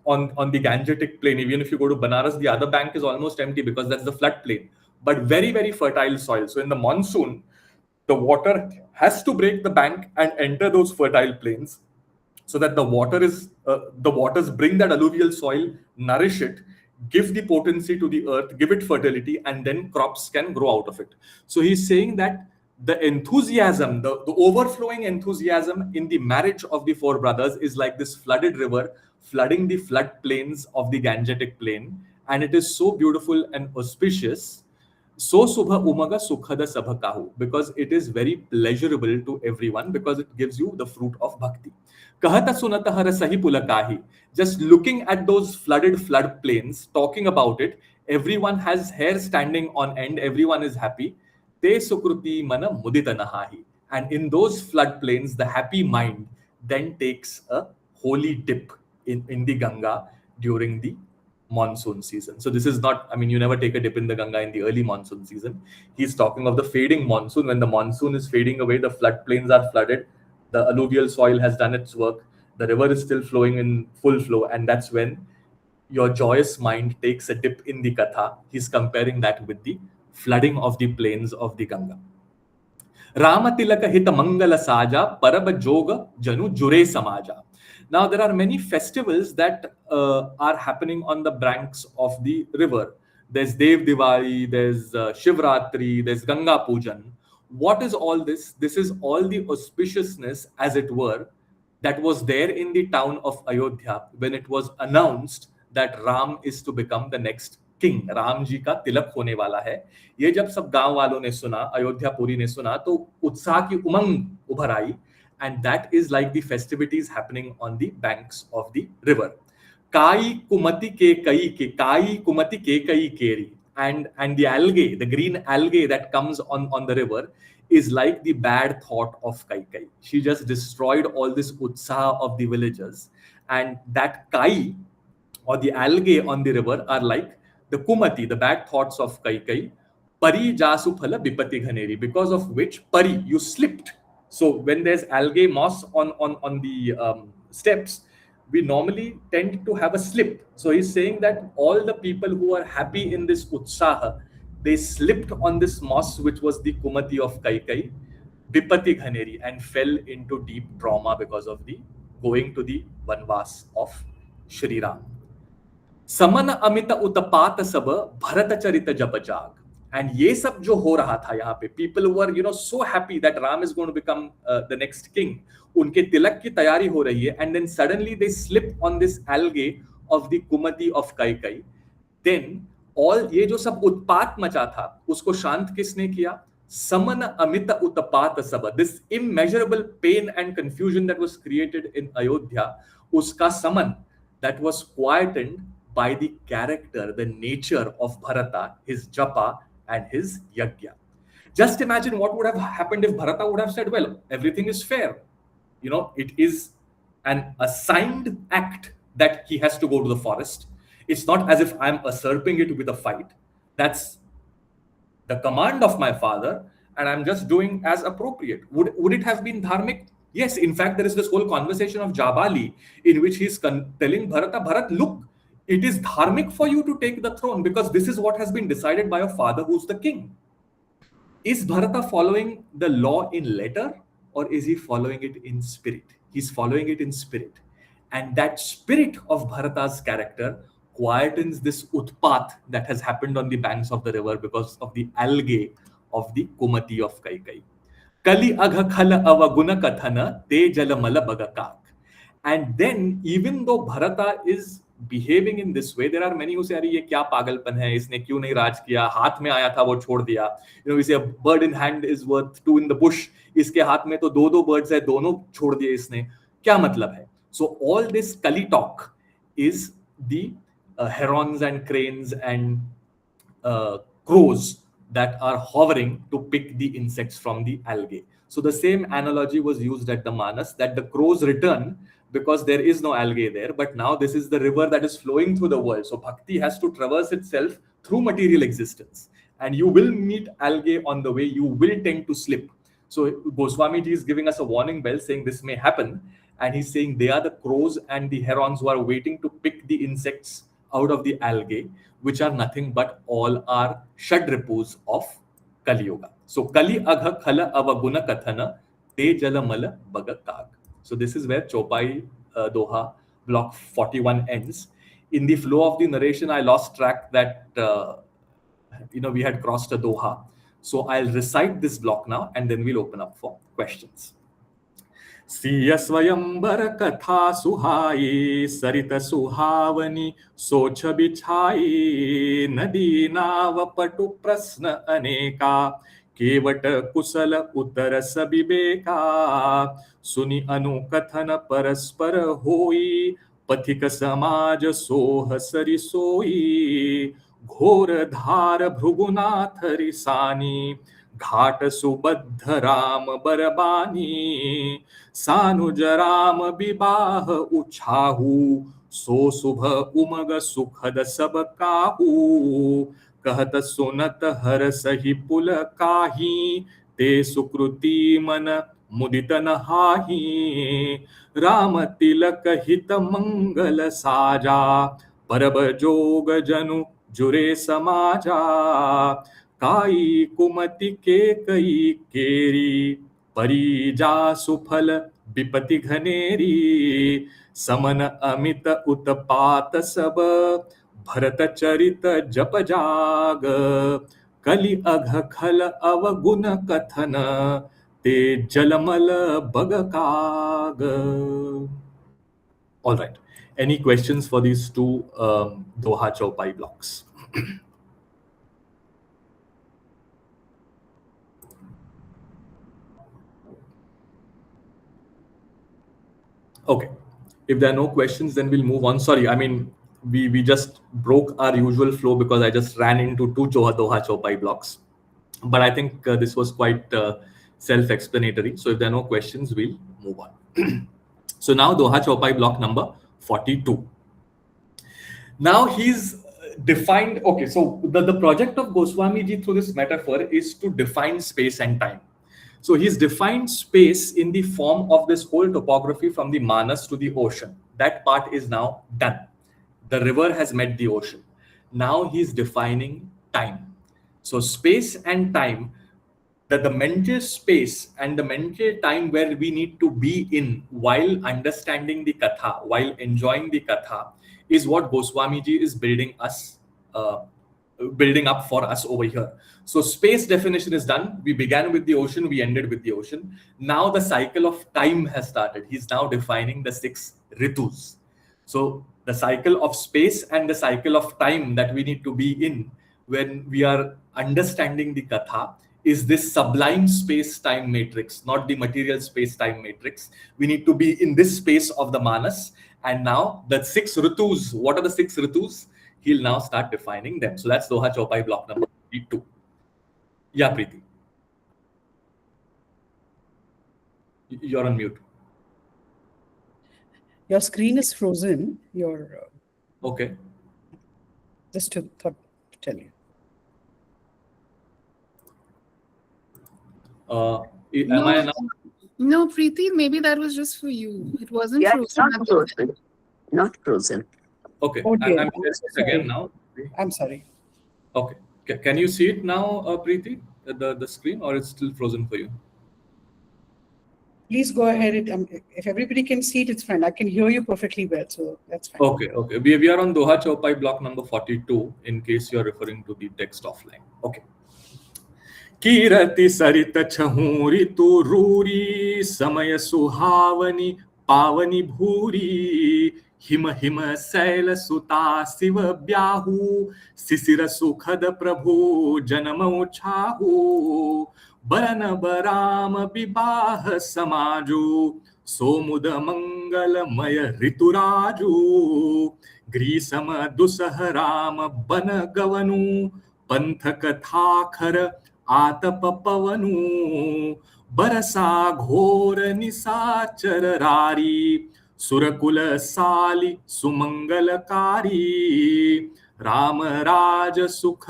on the Gangetic plain, even if you go to Banaras, the other bank is almost empty because that's the flood plain. But very, very fertile soil. So in the monsoon, the water has to break the bank and enter those fertile plains, so that the waters bring that alluvial soil, nourish it, give the potency to the earth, give it fertility, and then crops can grow out of it. So he's saying that the enthusiasm, the overflowing enthusiasm in the marriage of the four brothers is like this flooded river flooding the flood plains of the Gangetic plain, and it is so beautiful and auspicious. So subha umaga sukhada sabhakahu, because it is very pleasurable to everyone, because it gives you the fruit of bhakti. Kahata sunata hara sahi pulakahi. Just looking at those flooded flood plains, talking about it, everyone has hair standing on end, everyone is happy. Te sukruti mana mudita nahahi. And in those flood plains, the happy mind then takes a holy dip in the Ganga during the monsoon season. So this is not, you never take a dip in the Ganga in the early monsoon season. He's talking of the fading monsoon. When the monsoon is fading away, the floodplains are flooded, the alluvial soil has done its work, the river is still flowing in full flow, and that's when your joyous mind takes a dip in the Katha. He's comparing that with the flooding of the plains of the Ganga. Ramatilaka hita mangala saja paraba joga janu jure samaja. Now, there are many festivals that are happening on the banks of the river. There's Dev Diwali, there's Shivratri, there's Ganga Pujan. What is all this? This is all the auspiciousness, as it were, that was there in the town of Ayodhya when it was announced that Ram is to become the next king, Ram ji का तिलक होने वाला है। ये जब सब गांव वालों ने सुना, अयोध्यापुरी ने सुना, तो उत्साह की उमंग उभर आई। And that is like the festivities happening on the banks of the river. काई कुमति के कई के काई कुमति के कई केरी, and the algae, the green algae that comes on the river is like the bad thought of Kaikai. She just destroyed all this utsah of the villagers, and that kai or the algae on the river are like the kumati, the bad thoughts of Kaikai. Pari jasu phala bipati ghaneri, because of which pari, you slipped. So when there's algae moss on the steps, we normally tend to have a slip. So he's saying that all the people who are happy in this utsaha, they slipped on this moss, which was the kumati of Kaikai, bipati ghaneri, and fell into deep trauma because of the going to the vanvas of Shri Ram. समन अमित उत्पात सब भरत चरित जप जाग। And ये सब जो हो रहा था यहाँ पे, people were so happy that Ram is going to become the next king, उनके तिलक की तैयारी हो रही है। And then suddenly they slip on this algae of the kumati of Kaikeyi. Then all ये जो सब उत्पात मचा था, उसको शांत किसने किया? समन अमित उत्पात सब, this immeasurable pain and confusion that was created in Ayodhya, उसका समन, that was quietened by the character, the nature of Bharata, his japa and his yajna. Just imagine what would have happened if Bharata would have said, well, everything is fair. It is an assigned act that he has to go to the forest. It's not as if I'm usurping it with a fight. That's the command of my father, and I'm just doing as appropriate. Would it have been dharmic? Yes, in fact, there is this whole conversation of Jabali in which he's telling Bharata, Bharat, look, it is dharmic for you to take the throne because this is what has been decided by your father who's the king. Is Bharata following the law in letter or is he following it in spirit? He's following it in spirit. And that spirit of Bharata's character quietens this utpat that has happened on the banks of the river because of the algae of the Kumati of Kaikai. Kali agha khala avaguna kathana te jalamala bagakak. And then, even though Bharata is behaving in this way, there are many who say, "Arey, ye kya pagalpan hai? Isne kyun nahi raj kiya? Haath mein aaya tha, wo chhod diya." We say a bird in hand is worth two in the bush. Iske haath mein to do birds hai, dono chhod diye isne. Kya matlab hai? So all this Kali talk is the herons and cranes and crows that are hovering to pick the insects from the algae. So the same analogy was used at the Manas, that the crows return because there is no algae there, but now this is the river that is flowing through the world. So bhakti has to traverse itself through material existence, and you will meet algae on the way, you will tend to slip. So Goswami ji is giving us a warning bell saying this may happen, and he's saying they are the crows and the herons who are waiting to pick the insects out of the algae, which are nothing but all are Shadripus of Kali Yuga. So Kali Agha Khala Avaguna Kathana Te Jalamala Bagakag. So this is where Chopai Doha block 41 ends. In the flow of the narration, I lost track that we had crossed a Doha. So I'll recite this block now and then we'll open up for questions. सिय स्वयंवर कथा सुहाई, सरित सुहावनी सोच बिछाई, नदी नाव पटु प्रश्न अनेका, केवट कुशल उतर सबिबेका, सुनि अनुकथन परस्पर होई, पथिक समाज सोह सरि सोई, घोर धार भृगुनाथ रिसानी, घाट सुबद्ध राम बरबानी, सानुज राम विवाह उछाहू, सो शुभ उमग सुखद सब काहू, कहत सुनत हर सही पुल काही, ते सुकृति मन मुदित नहाही, राम तिलक हित मंगल साजा, परब जोग जनु जुरे समाजा, काई कुमति के कई केरी, परी जा सुफल विपति घनेरी, समन अमित उत्पात सब, भरत चरित जप जाग, कलि अघ खल अवगुण कथन, ते जलमल बगकाग. All right. Any questions for these two Doha Chaupai blocks? Okay. If there are no questions, then we'll move on. Sorry, I mean, we just broke our usual flow because I just ran into two Dohā Chopai blocks. But I think this was quite self-explanatory. So if there are no questions, we'll move on. So now Dohā Chopai block number 42. Now he's defined, okay, so the project of Goswamiji through this metaphor is to define space and time. So he's defined space in the form of this whole topography from the Manas to the ocean. That part is now done. The river has met the ocean. Now he's defining time. So space and time, the mental space and the mental time where we need to be in while understanding the katha, while enjoying the katha, is what Goswamiji is building up for us over here. So space definition is done. We began with the ocean, we ended with the ocean. Now the cycle of time has started. He's now defining the 6 ritus. So the cycle of space and the cycle of time that we need to be in when we are understanding the katha is this sublime space-time matrix, not the material space-time matrix. We need to be in this space of the Manas. And now the 6 ritus, what are the 6 ritus? He'll now start defining them. So that's Dohā Chopai block number 2. Yeah, Preeti. You're on mute. Your screen is frozen. Okay. Just to tell you. Am I now? No, Preeti, maybe that was just for you. It wasn't frozen. It's not frozen. Not frozen. Okay. Okay. I'm again now. I'm sorry. Okay. Can you see it now, Preeti, the screen, or it's still frozen for you? Please go ahead. If everybody can see it, it's fine. I can hear you perfectly well, so that's fine. Okay. We are on Dohā Chopai block number 42, in case you're referring to the text offline. Okay. कीरति सरित छहूरि तु रूरी समय सुहावनी पावनी भूरी him him शैल सुता शिव ब्याहु शिशिर सुखद प्रभु जनम छाहु बरन बराम विवाह समाजु सोमुद मंगलमय ऋतुराजु ग्रीसम दुसह राम बन गवनु पंथ कथाखर आतप पवनु बरसा घोर निसाचर रारी सुरकुल साली सुमंगलकारी राम राज सुख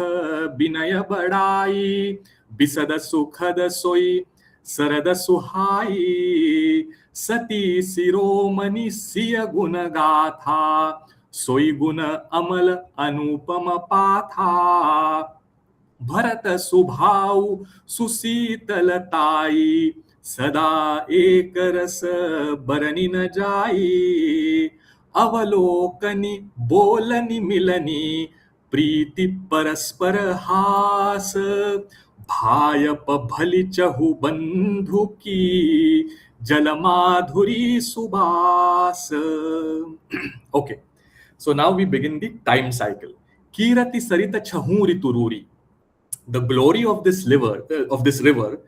विनय बड़ाई बिसद सुखद सोई सरद सुहाई सती शिरोमणि सिय गुण गाथा सोई गुण अमल अनुपम पाथा भरत सुभाव सुशीतलताई सदा एक रस बरनी न जाई अवलोकनी बोलनी मिलनी प्रीति परस्पर हास भायप भली चहु बंधु की जलमाधुरी सुबास. Okay, so now we begin the time cycle. Kirati sarita chahu ritururi. The glory of this river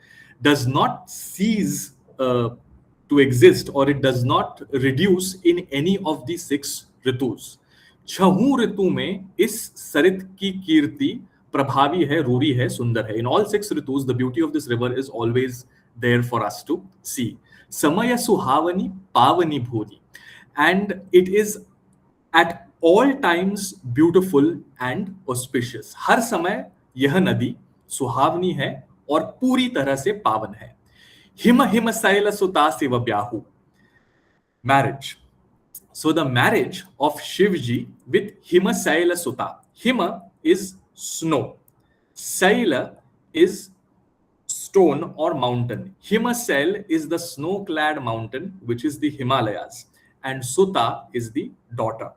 does not cease to exist, or it does not reduce in any of the 6 ritus. छहू ऋतु में इस सरित की कीर्ति प्रभावी है, रूरी है, सुंदर है. In all 6 ritus, the beauty of this river is always there for us to see. समय सुहावनी पावनी भूरी, and it is at all times beautiful and auspicious. हर समय यह नदी सुहावनी है और पूरी तरह से पावन है. हिम हिम शैल सुता Shiv ब्याहु. Marriage. So the marriage of Shivji with Hima Saila Suta. Hima is snow. Saila is stone or mountain. Himasail is the snow-clad mountain, which is the Himalayas. And Suta is the daughter.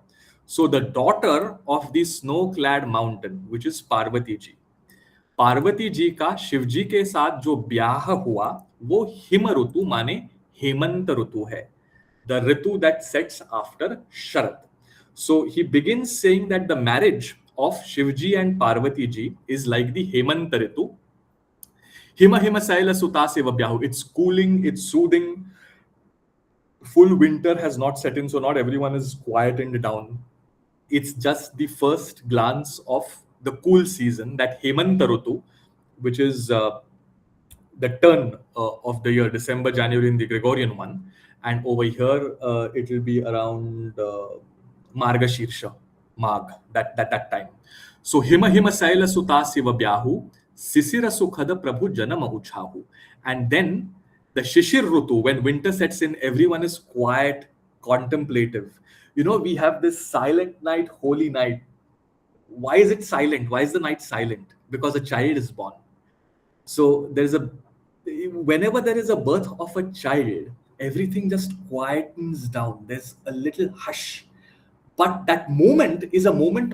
So the daughter of the snow-clad mountain, which is Parvati ji. Parvati ji का शिव जी के साथ जो ब्याह हुआ वो him ऋतु माने हेमंत ऋतु है. The ritu that sets after Sharat. So he begins saying that the marriage of Shivji and Parvati ji is like the Hemanta Ritu. Hima Hima Saila Sutaseva Byahu. It's cooling, it's soothing. Full winter has not set in, so not everyone is quietened down. It's just the first glance of the cool season, that Hemanta Ritu, which is the turn of the year, December, January in the Gregorian one. And over here, it will be around Margashirsha, Magh, that time. So, Hima Hima Saila Suta Siva Byahu, Sisira Sukhada Prabhu Janama Uchahu. And then the Shishir Rutu, when winter sets in, everyone is quiet, contemplative. You know, we have this silent night, holy night. Why is it silent? Why is the night silent? Because a child is born. So whenever there is a birth of a child, everything just quietens down. There's a little hush. But that moment is a moment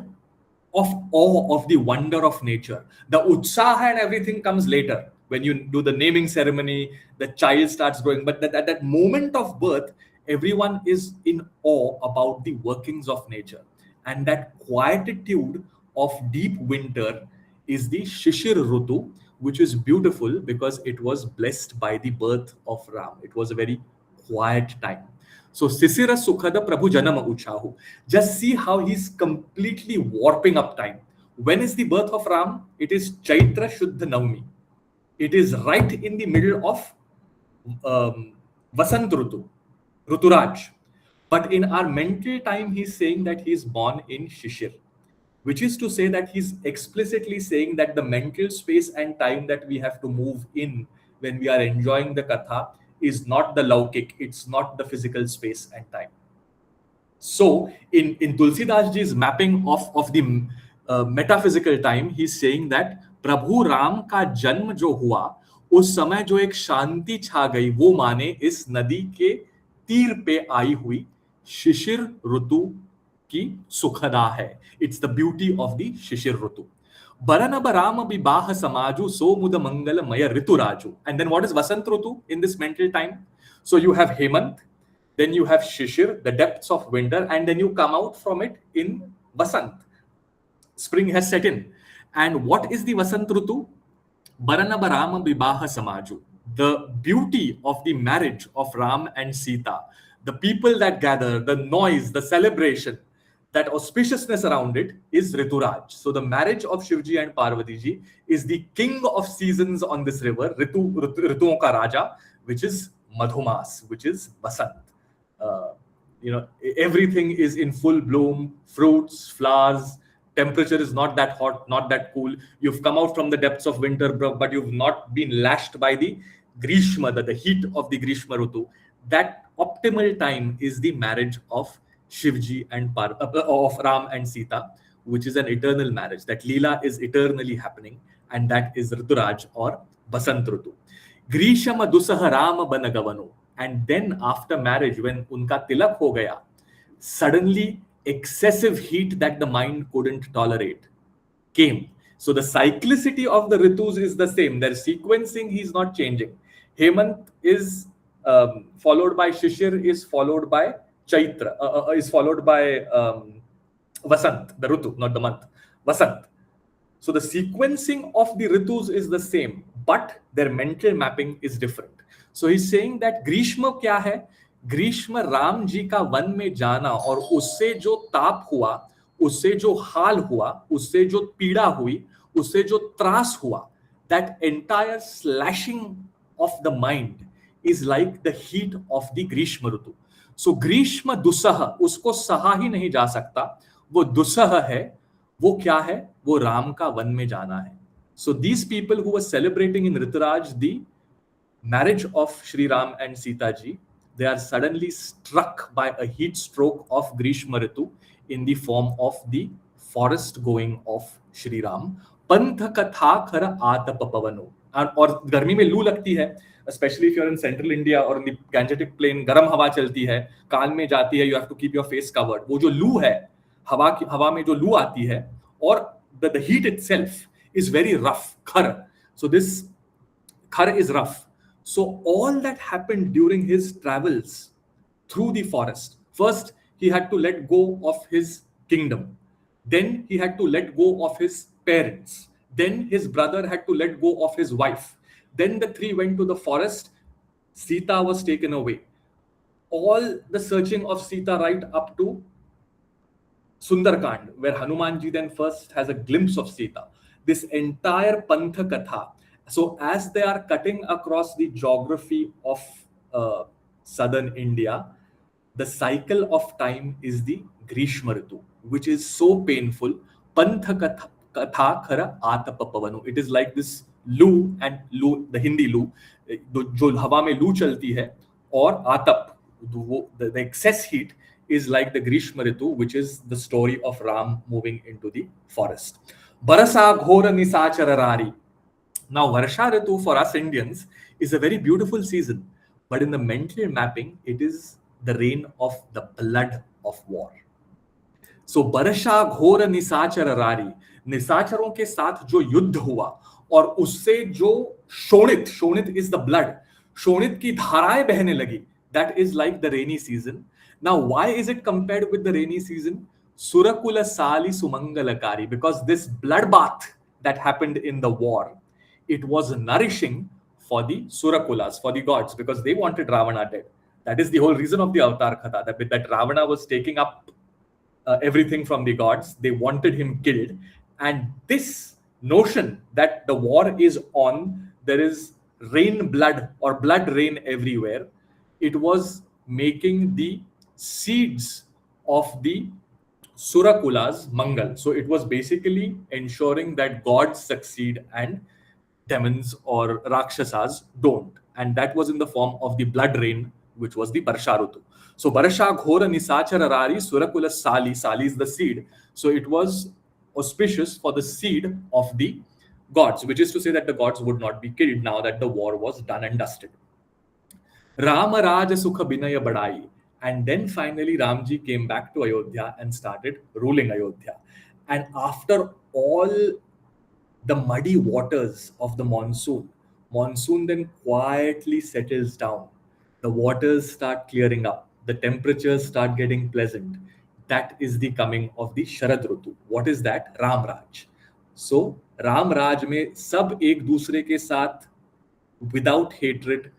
of awe of the wonder of nature. The utsaha and everything comes later. When you do the naming ceremony, the child starts growing. But at that moment of birth, everyone is in awe about the workings of nature. And that quietude of deep winter is the Shishir Rutu, which is beautiful because it was blessed by the birth of Ram. It was a very quiet time. So Sisira Sukhada Prabhu Janama Uchahu. Just see how he's completely warping up time. When is the birth of Ram? It is Chaitra Shuddha Navami. It is right in the middle of Vasant Rutu, Ruturaj. But in our mental time, he's saying that he's born in Shishir, which is to say that he's explicitly saying that the mental space and time that we have to move in when we are enjoying the katha is not the laukik, it's not the physical space and time. So in Tulsidas ji's mapping of the metaphysical time, he's saying that Prabhu Ram का जन्म जो हुआ उस समय जो एक शांति छा गई वो माने इस नदी के तीर पे आई हुई शिशिर ऋतु की सुखदा है. It's the beauty of the Shishir Rutu. Baranaba Rama Bibaha Samaju So Muda Mangala Maya Rituraju. And then what is Vasant Rutu in this mental time? So you have Hemant, then you have Shishir, the depths of winter, and then you come out from it in Vasant. Spring has set in. And what is the Vasant Rutu? Baranaba Rama Bibaha Samaju. The beauty of the marriage of Ram and Sita, the people that gather, the noise, the celebration, that auspiciousness around it is Rituraj. So the marriage of Shivji and Parvati ji is the king of seasons on this river, Rituon ka Raja, which is Madhumas, which is Vasant. Everything is in full bloom, fruits, flowers, temperature is not that hot, not that cool. You've come out from the depths of winter, but you've not been lashed by the Grishma, the heat of the Grishma Rutu. That optimal time is the marriage of Shivji and of Ram and Sita, which is an eternal marriage. That Leela is eternally happening, and that is Rituraj or Basant Rutu. Grishama Dusaha Rama Banagavanu. And then after marriage, when unka tilak ho gaya, suddenly excessive heat that the mind couldn't tolerate came. So the cyclicity of the ritus is the same. Their sequencing, he's not changing. Hemant is followed by Shishir, is followed by Chaitra, is followed by Vasant, the Ritu, not the month. Vasant. So the sequencing of the ritus is the same, but their mental mapping is different. So he's saying that Grishma क्या है? ग्रीष्म राम जी का one में जाना और उससे जो ताप हुआ, उससे जो हाल हुआ, उससे जो पीड़ा हुई, उससे जो त्रास हुआ, that entire slashing of the mind is like the heat of the Grishma Rutu. So Grishma Dusaha, उसको सहा ही नहीं जा सकता, वो दुसह है, वो क्या है? वो राम का वन में जाना है. So these people who were celebrating in Rituraj the marriage of Shri Ram and Sita ji, they are suddenly struck by a heat stroke of Grishma Ritu in the form of the forest going of Shri Ram. Pantha katha khara atapapavano. और गर्मी में लू लगती है, especially if you're in central India or in the Gangetic plain, गर्म हवा चलती है, कान में जाती है, you have to keep your face covered. वो जो लू है, हवा में जो लू आती है, और the heat itself is very rough, khar. So this khar is rough. So all that happened during his travels through the forest. First, he had to let go of his kingdom. Then he had to let go of his parents. Then his brother had to let go of his wife. Then the three went to the forest. Sita was taken away. All the searching of Sita right up to Sundarkand, where Hanumanji then first has a glimpse of Sita. This entire Pantha Katha. So as they are cutting across the geography of southern India, the cycle of time is the Grishma Ritu, which is so painful. Pantha Katha Khara Atapa Pavanu. It is like this loo, and loo, the Hindi loo, जो हवा में लू चलती है, और आतप, the excess heat, is like the Grishma Ritu, which is the story of Ram moving into the forest. Barasa Ghora Nisachararari. Now, Varsha Ritu for us Indians is a very beautiful season, but in the mental mapping, it is the rain of the blood of war. So, Barasha Ghora Nisachararari, निसाचरों के साथ जो युद्ध हुआ और उससे जो शोणित is the blood, शोणित की धाराएं बहने लगी, that is like the rainy season. Now, why is it compared with the rainy season? Surakula Sali Sumangalakari, because this bloodbath that happened in the war, it was nourishing for the Surakulas, for the gods, because they wanted Ravana dead. That is the whole reason of the Avatar Katha, that Ravana was taking up everything from the gods. They wanted him killed. And this notion that the war is on, there is rain blood or blood rain everywhere, it was making the seeds of the Surakulas Mangal. So it was basically ensuring that gods succeed and demons or Rakshasas don't. And that was in the form of the blood rain, which was the Barsharutu. So Barasha Ghora Nisachararari Surakula Sali. Sali is the seed. So it was auspicious for the seed of the gods, which is to say that the gods would not be killed now that the war was done and dusted. Rāmacaritamānasa Sukha Binaya Badai. And then finally Ramji came back to Ayodhya and started ruling Ayodhya. And after all the muddy waters of the monsoon then quietly settles down. The waters start clearing up. The temperatures start getting pleasant. That is the coming of the Sharad Ritu. What is that? Ram Raj. So Ram Raj में सब एक दूसरे के साथ, without hatred,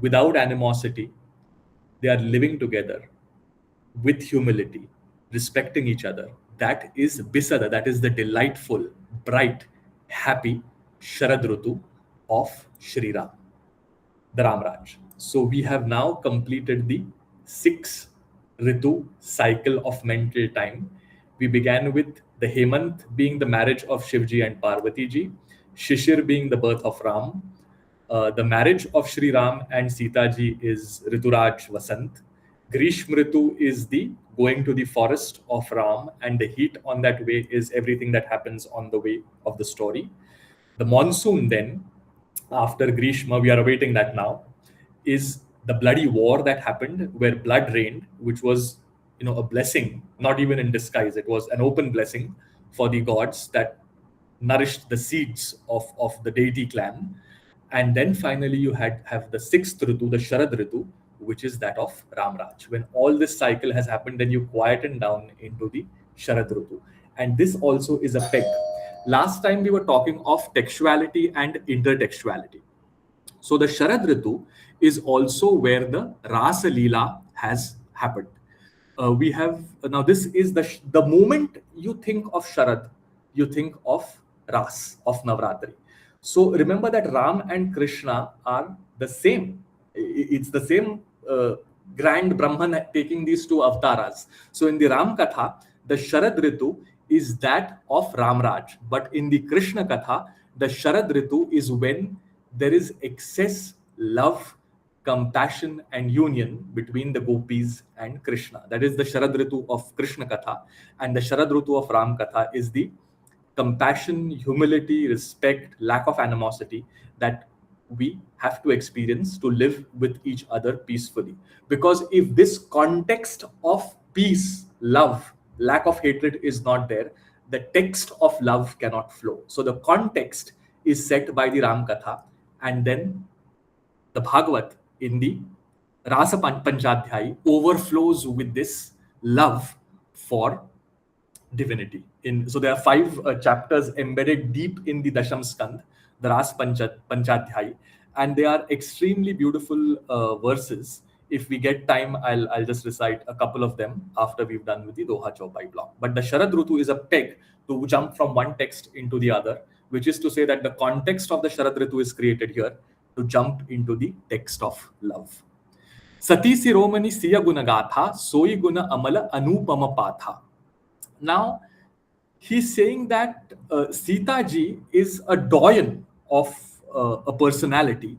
without animosity, they are living together with humility, respecting each other. That is Bisada. That is the delightful, bright, happy Sharad Ritu of Shri Ram, the Ram Raj. So we have now completed the 6 Ritu cycle of mental time. We began with the Hemant being the marriage of Shivji and Parvati ji, Shishir being the birth of Ram. The marriage of Shri Ram and Sita ji is Rituraj Vasant. Grishma Ritu is the going to the forest of Ram, and the heat on that way is everything that happens on the way of the story. The monsoon then, after Grishma, we are awaiting that now, is the bloody war that happened where blood rained, which was, a blessing, not even in disguise. It was an open blessing for the gods that nourished the seeds of the deity clan. And then finally you have the 6th Ritu, the Sharad Ritu, which is that of Ram Raj. When all this cycle has happened, then you quieten down into the Sharad Ritu. And this also is a peg. Last time we were talking of textuality and intertextuality. So the Sharad Ritu is also where the Rasa Leela has happened. We have now this is the moment you think of Sharad, you think of Ras, of Navratri. So remember that Ram and Krishna are the same. It's the same grand Brahman taking these 2 avatars. So in the Ram Katha, the Sharad Ritu is that of Ram Raj. But in the Krishna Katha, the Sharad Ritu is when there is excess love, compassion and union between the gopis and Krishna. That is the Sharad Ritu of Krishna Katha. And the Sharad Ritu of Ram Katha is the compassion, humility, respect, lack of animosity that we have to experience to live with each other peacefully. Because if this context of peace, love, lack of hatred is not there, the text of love cannot flow. So the context is set by the Ram Katha, and then the Bhagavat in the Rasa Panchadhyayi overflows with this love for divinity. So there are 5 chapters embedded deep in the Dasham Skand, the Ras Panchadhyay, and they are extremely beautiful verses. If we get time, I'll just recite a couple of them after we've done with the Doha Chaupai block. But the Sharad Rutu is a peg to jump from one text into the other, which is to say that the context of the Sharad Ritu is created here to jump into the text of love. Sati Siromani Siya Gunagatha, Soi Guna Amala Anupama Patha. Now, he's saying that Sita ji is a doyen of a personality,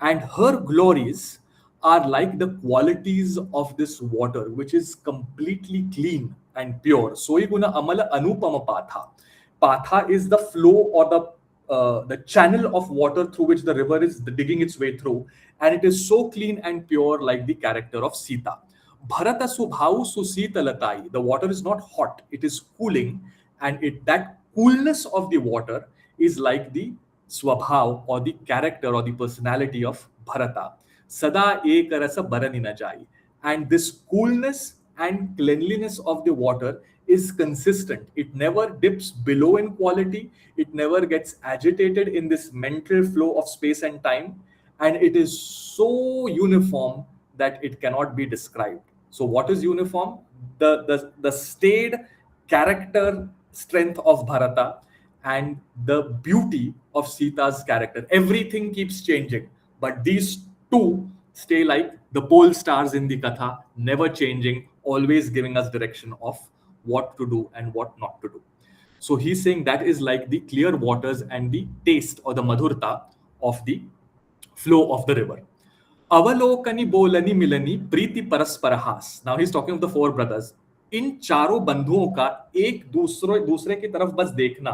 and her glories are like the qualities of this water, which is completely clean and pure. Soiguna amala anupama patha. Patha is the flow or the channel of water through which the river is digging its way through, and it is so clean and pure, like the character of Sita. Bharata subhau susita latai. The water is not hot; it is cooling, and that coolness of the water is like the swabhav or the character or the personality of Bharata. Sada ek rasa barani na jai. And this coolness and cleanliness of the water is consistent. It never dips below in quality. It never gets agitated in this mental flow of space and time. And it is so uniform that it cannot be described. So what is uniform? The staid character strength of Bharata and the beauty of Sita's character. Everything keeps changing, but these two stay like the pole stars in the Katha, never changing, always giving us direction of what to do and what not to do. So he's saying that is like the clear waters and the taste or the madhurta of the flow of the river. Avalokani bolani milani priti parasparahas. Now he's talking of the 4 brothers. इन चारों बंधुओं का एक दूसरे की तरफ बस देखना,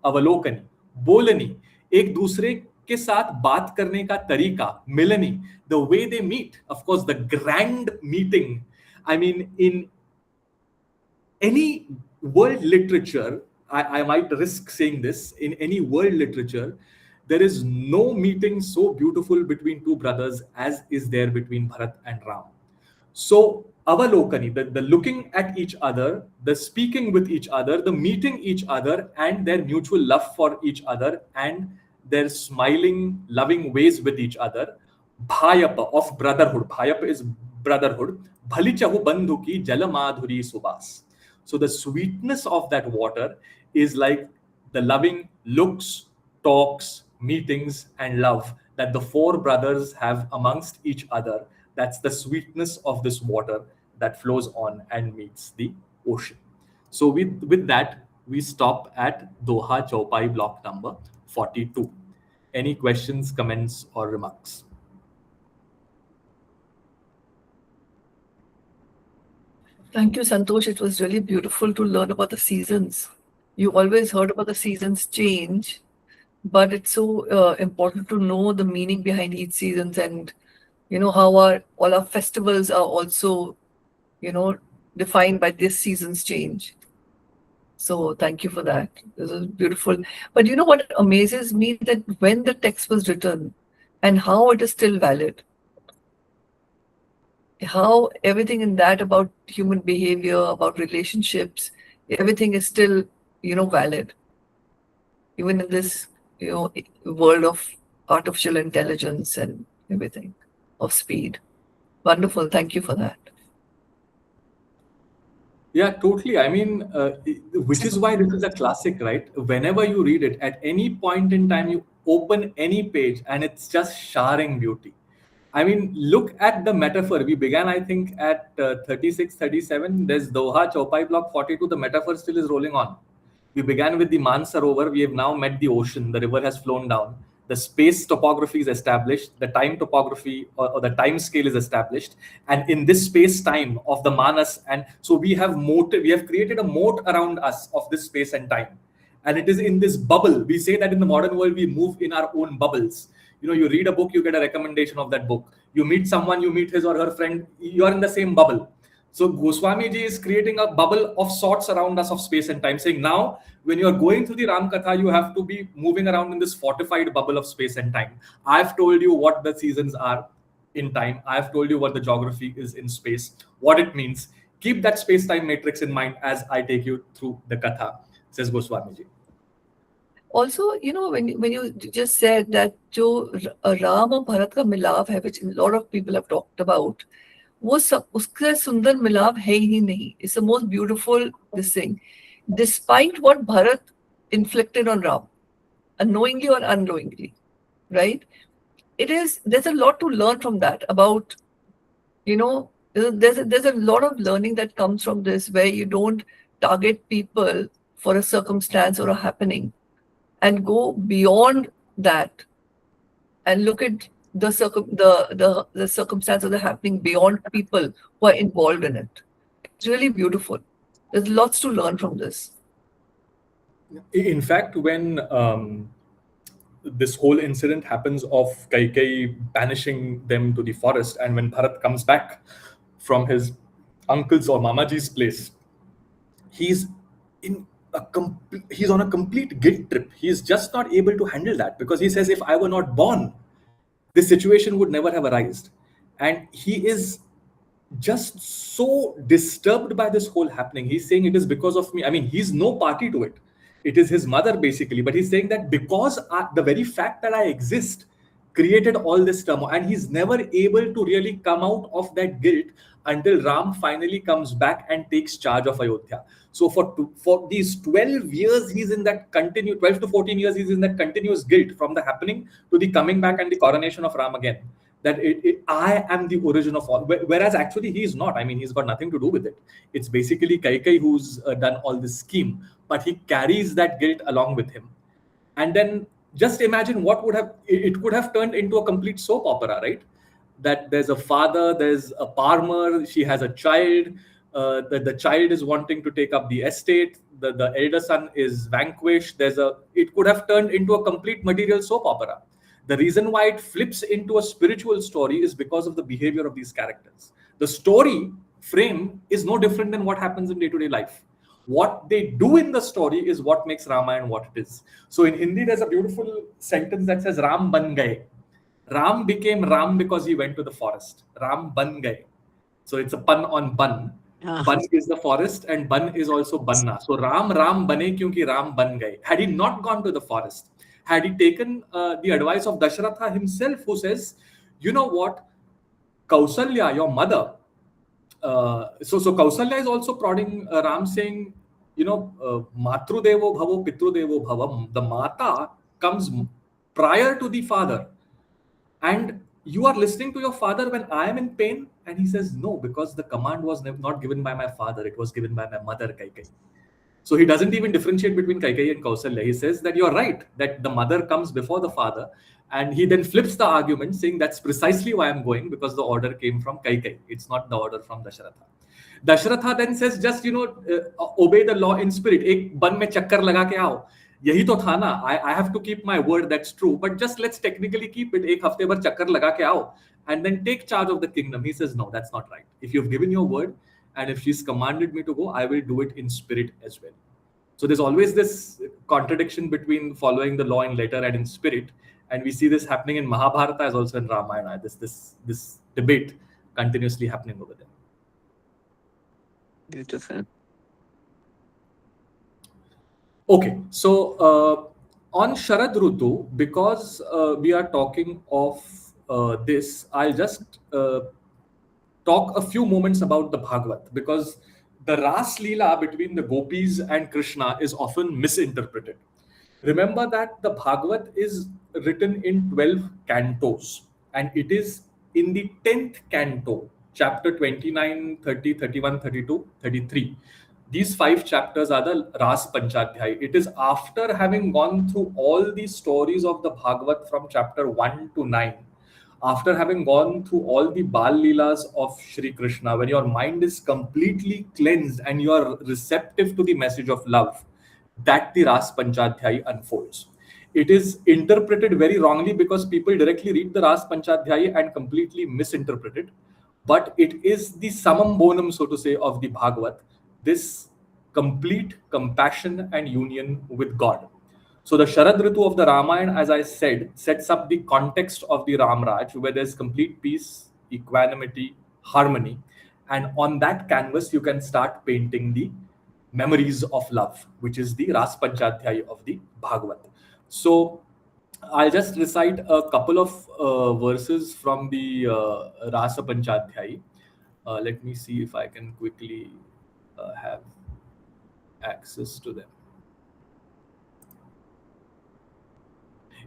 अवलोकनी, बोलनी, एक दूसरे के साथ बात करने का तरीका, मिलनी, the way they meet, of course, the grand meeting. I mean, in any world literature, I might risk saying this, in any world literature, there is no meeting so beautiful between 2 brothers as is there between Bharat and Ram. So, avalokani, the looking at each other, the speaking with each other, the meeting each other, and their mutual love for each other, and their smiling, loving ways with each other. Bhayapa, of brotherhood. Bhayapa is brotherhood. Bhalichahu bandhu ki jalamadhuri subas. So the sweetness of that water is like the loving looks, talks, meetings, and love that the 4 brothers have amongst each other. That's the sweetness of this water that flows on and meets the ocean. So with that, we stop at Doha Chaupai block number 42. Any questions, comments, or remarks? Thank you, Santosh. It was really beautiful to learn about the seasons. You always heard about the seasons change, but it's so important to know the meaning behind each seasons, and how all our festivals are also defined by this season's change. So thank you for that. This is beautiful. But you know what amazes me, that when the text was written and how it is still valid, how everything in that about human behavior, about relationships, everything is still valid, even in this world of artificial intelligence and everything, of speed. Wonderful. Thank you for that. Yeah, totally. I mean, which is why this is a classic, right? Whenever you read it, at any point in time, you open any page and it's just showering beauty. I mean, look at the metaphor. We began, I think, at 36, 37. There's Doha Chaupai block 42. The metaphor still is rolling on. We began with the Mansarovar. We have now met the ocean. The river has flown down. The space topography is established, the time topography or the time scale is established, and in this space time of the Manas, and so we have created a moat around us of this space and time, and it is in this bubble. We say that in the modern world we move in our own bubbles. You read a book, you get a recommendation of that book. You meet someone, you meet his or her friend, you are in the same bubble. So Goswami ji is creating a bubble of sorts around us of space and time, saying now when you are going through the Ram Katha, you have to be moving around in this fortified bubble of space and time. I've told you what the seasons are in time. I've told you what the geography is in space, what it means. Keep that space-time matrix in mind as I take you through the Katha. says Goswamiji. Also, when you just said that जो राम और भरत का मिलाप है, which a lot of people have talked about, उसका सुंदर मिलाप है ही नहीं. It's the most beautiful this thing. Despite what Bharat inflicted on Ram, unknowingly or unknowingly, right? There's a lot to learn from that about, there's a lot of learning that comes from this, where you don't target people for a circumstance or a happening and go beyond that and look at the circumstance of the happening beyond people who are involved in it. It's really beautiful. There's lots to learn from this. In fact, when this whole incident happens of Kaikeyi banishing them to the forest, and when Bharat comes back from his uncle's or Mamaji's place, he's on a complete guilt trip. He's just not able to handle that, because he says, if I were not born, this situation would never have arisen. And he is just so disturbed by this whole happening. He's saying it is because of me. I mean, he's no party to it. It is his mother, basically. But he's saying that because the very fact that I exist created all this turmoil. And he's never able to really come out of that guilt until Ram finally comes back and takes charge of Ayodhya. So for these 12 years, he's in that 12 to 14 years, he's in that continuous guilt, from the happening to the coming back and the coronation of Ram again. That I am the origin of all. Whereas actually he is not. I mean, he's got nothing to do with it. It's basically Kaikeyi who's done all this scheme, but he carries that guilt along with him. And then just imagine what it could have turned into a complete soap opera, right? That there's a father, there's a farmer, she has a child, the child is wanting to take up the estate, the elder son is vanquished. It could have turned into a complete material soap opera. The reason why it flips into a spiritual story is because of the behavior of these characters. The story frame is no different than what happens in day-to-day life. What they do in the story is what makes Ramayana what it is. So in Hindi, there's a beautiful sentence that says, Ram ban gaye. Ram became Ram because he went to the forest. Ram ban gaye. So it's a pun on ban. Ban is the forest and ban is also banna. So Ram bane kyunki Ram ban gaye. Had he not gone to the forest, had he taken the advice of Dashratha himself, who says, you know what, Kausalya, your mother. So Kausalya is also prodding Ram, saying, Matru Devo Bhavo, Pitru Devo Bhavam. The Mata comes prior to the father. And you are listening to your father when I am in pain? And he says, no, because the command was not given by my father. It was given by my mother, Kaikeyi. So he doesn't even differentiate between Kaikeyi and Kausalya. He says that you're right, that the mother comes before the father. And he then flips the argument, saying that's precisely why I'm going, because the order came from Kaikeyi. It's not the order from Dashratha. Dashratha then says, just, obey the law in spirit. Ek ban mein chakkar laga ke aao. Yahi to tha na. I have to keep my word, that's true. But just let's technically keep it. Ek hafte bhar chakkar laga ke aao. And then take charge of the kingdom. He says, no, that's not right. If you've given your word, and if she's commanded me to go, I will do it in spirit as well. So there's always this contradiction between following the law in letter and in spirit. And we see this happening in Mahabharata as also in Ramayana. This debate continuously happening over there. Beautiful. Okay, so on Sharad Rutu, because we are talking of this, I'll just talk a few moments about the Bhagavat, because the Ras Leela between the gopis and Krishna is often misinterpreted. Remember that the Bhagavat is written in 12 cantos, and it is in the 10th canto, chapter 29, 30, 31, 32, 33. These 5 chapters are the Ras Panchadhyay. It is after having gone through all the stories of the Bhagavat from chapter 1 to 9, after having gone through all the Bal Leelas of Shri Krishna, when your mind is completely cleansed and you are receptive to the message of love, that the Ras Panchadhyay unfolds. It is interpreted very wrongly because people directly read the Ras Panchadhyay and completely misinterpret it. But it is the summum bonum, so to say, of the Bhagavat, this complete compassion and union with God. So the Sharad Ritu of the Ramayana, as I said, sets up the context of the Ramraj, where there's complete peace, equanimity, harmony. And on that canvas, you can start painting the memories of love, which is the Ras Panchadhyay of the Bhagavat. So I'll just recite a couple of verses from the Rasa Panchadhyay. Let me see if I can quickly have access to them.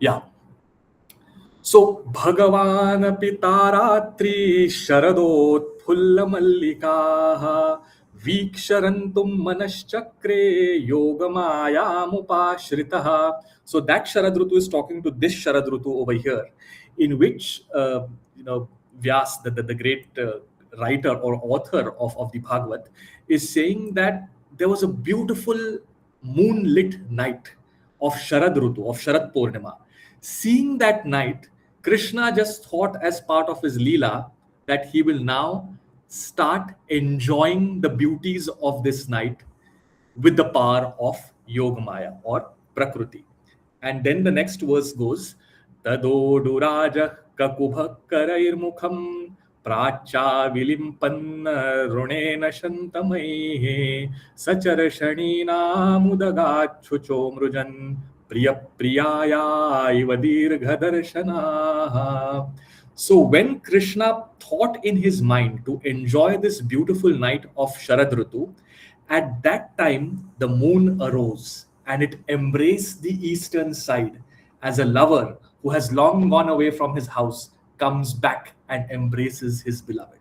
Yeah. So, Bhagavan Pitaratri Sharadot Mallikaha Viksharantum Manaschakre Yogamaya Mupashritaha. So that Sharadrutu is talking to this Sharadrutu over here, in which Vyas, the great writer or author of the Bhagavat, is saying that there was a beautiful moonlit night of Sharadrutu, of Sharad Purnima. Seeing that night, Krishna just thought as part of his Leela that he will now start enjoying the beauties of this night with the power of Yogamaya or Prakriti. And then the next verse goes, Tadoduraja kakubhakkarairmukham pracha vilimpanna runena shantamaihe sacharashanina mudagachucho mrujan priya priyaya ivadirghadarshana. So when Krishna thought in his mind to enjoy this beautiful night of Sharadrutu, at that time the moon arose and it embraced the eastern side as a lover who has long gone away from his house comes back and embraces his beloved.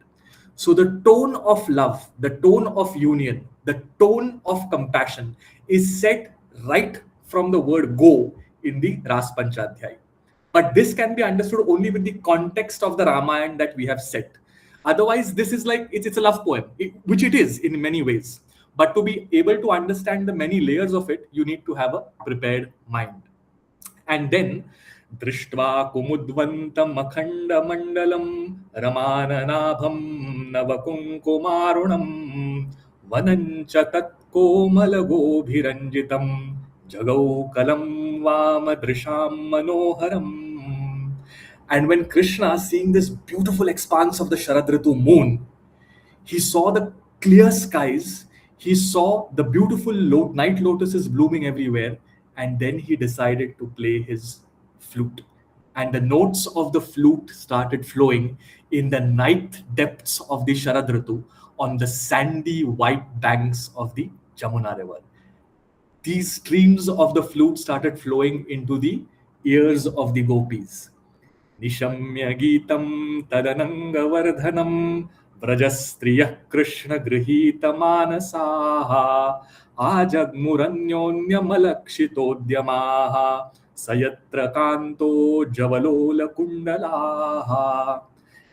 So the tone of love, the tone of union, the tone of compassion is set right from the word go in the Ras Panchadhyay. But this can be understood only with the context of the Ramayana that we have set. Otherwise, this is like, it's a love poem, which it is in many ways. But to be able to understand the many layers of it, you need to have a prepared mind. And then, Drishtva kumudvantam akhanda mandalam ramananabham navakunkumarunam vanancha tatkomalagobhiranjitam jagau kalam vamadrisham manoharam. And when Krishna, seeing this beautiful expanse of the Sharadritu moon, he saw the clear skies, he saw the beautiful night lotuses blooming everywhere, and then he decided to play his flute. And the notes of the flute started flowing in the night depths of the Sharadritu on the sandy white banks of the Jamuna river. These streams of the flute started flowing into the ears of the gopis. Nishamya Geetam Tadanangavardhanam Vrajastriyah Krishna Kāṇḍa Ajagmuranyonyamalakshitodyamaha Sayatra Kanto Javalola Kundalaha.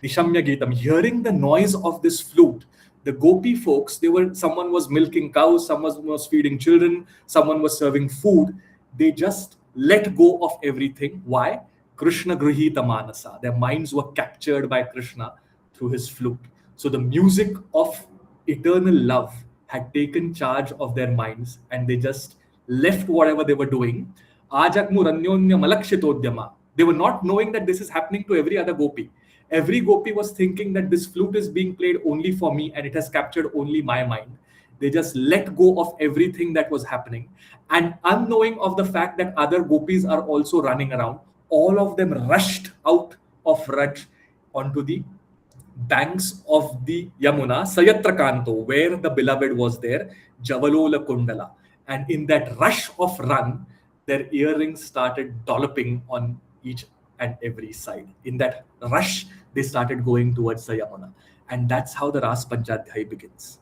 Nishamya Geetam. Hearing the noise of this flute, the gopi folks, someone was milking cows, someone was feeding children, someone was serving food. They just let go of everything. Why? Krishna Kāṇḍa. Their minds were captured by Krishna through his flute. So the music of eternal love had taken charge of their minds and they just left whatever they were doing. Ajakmuranyonya malakshitodyama. They were not knowing that this is happening to every other gopi. Every gopi was thinking that this flute is being played only for me and it has captured only my mind. They just let go of everything that was happening. And unknowing of the fact that other gopis are also running around, all of them rushed out of Raj onto the banks of the Yamuna, Sayatra Kanto, where the beloved was there, Javalola Kundala. And in that rush of run, their earrings started dolloping on each and every side. In that rush, they started going towards the Yamuna. And that's how the Ras Panchadhyay begins.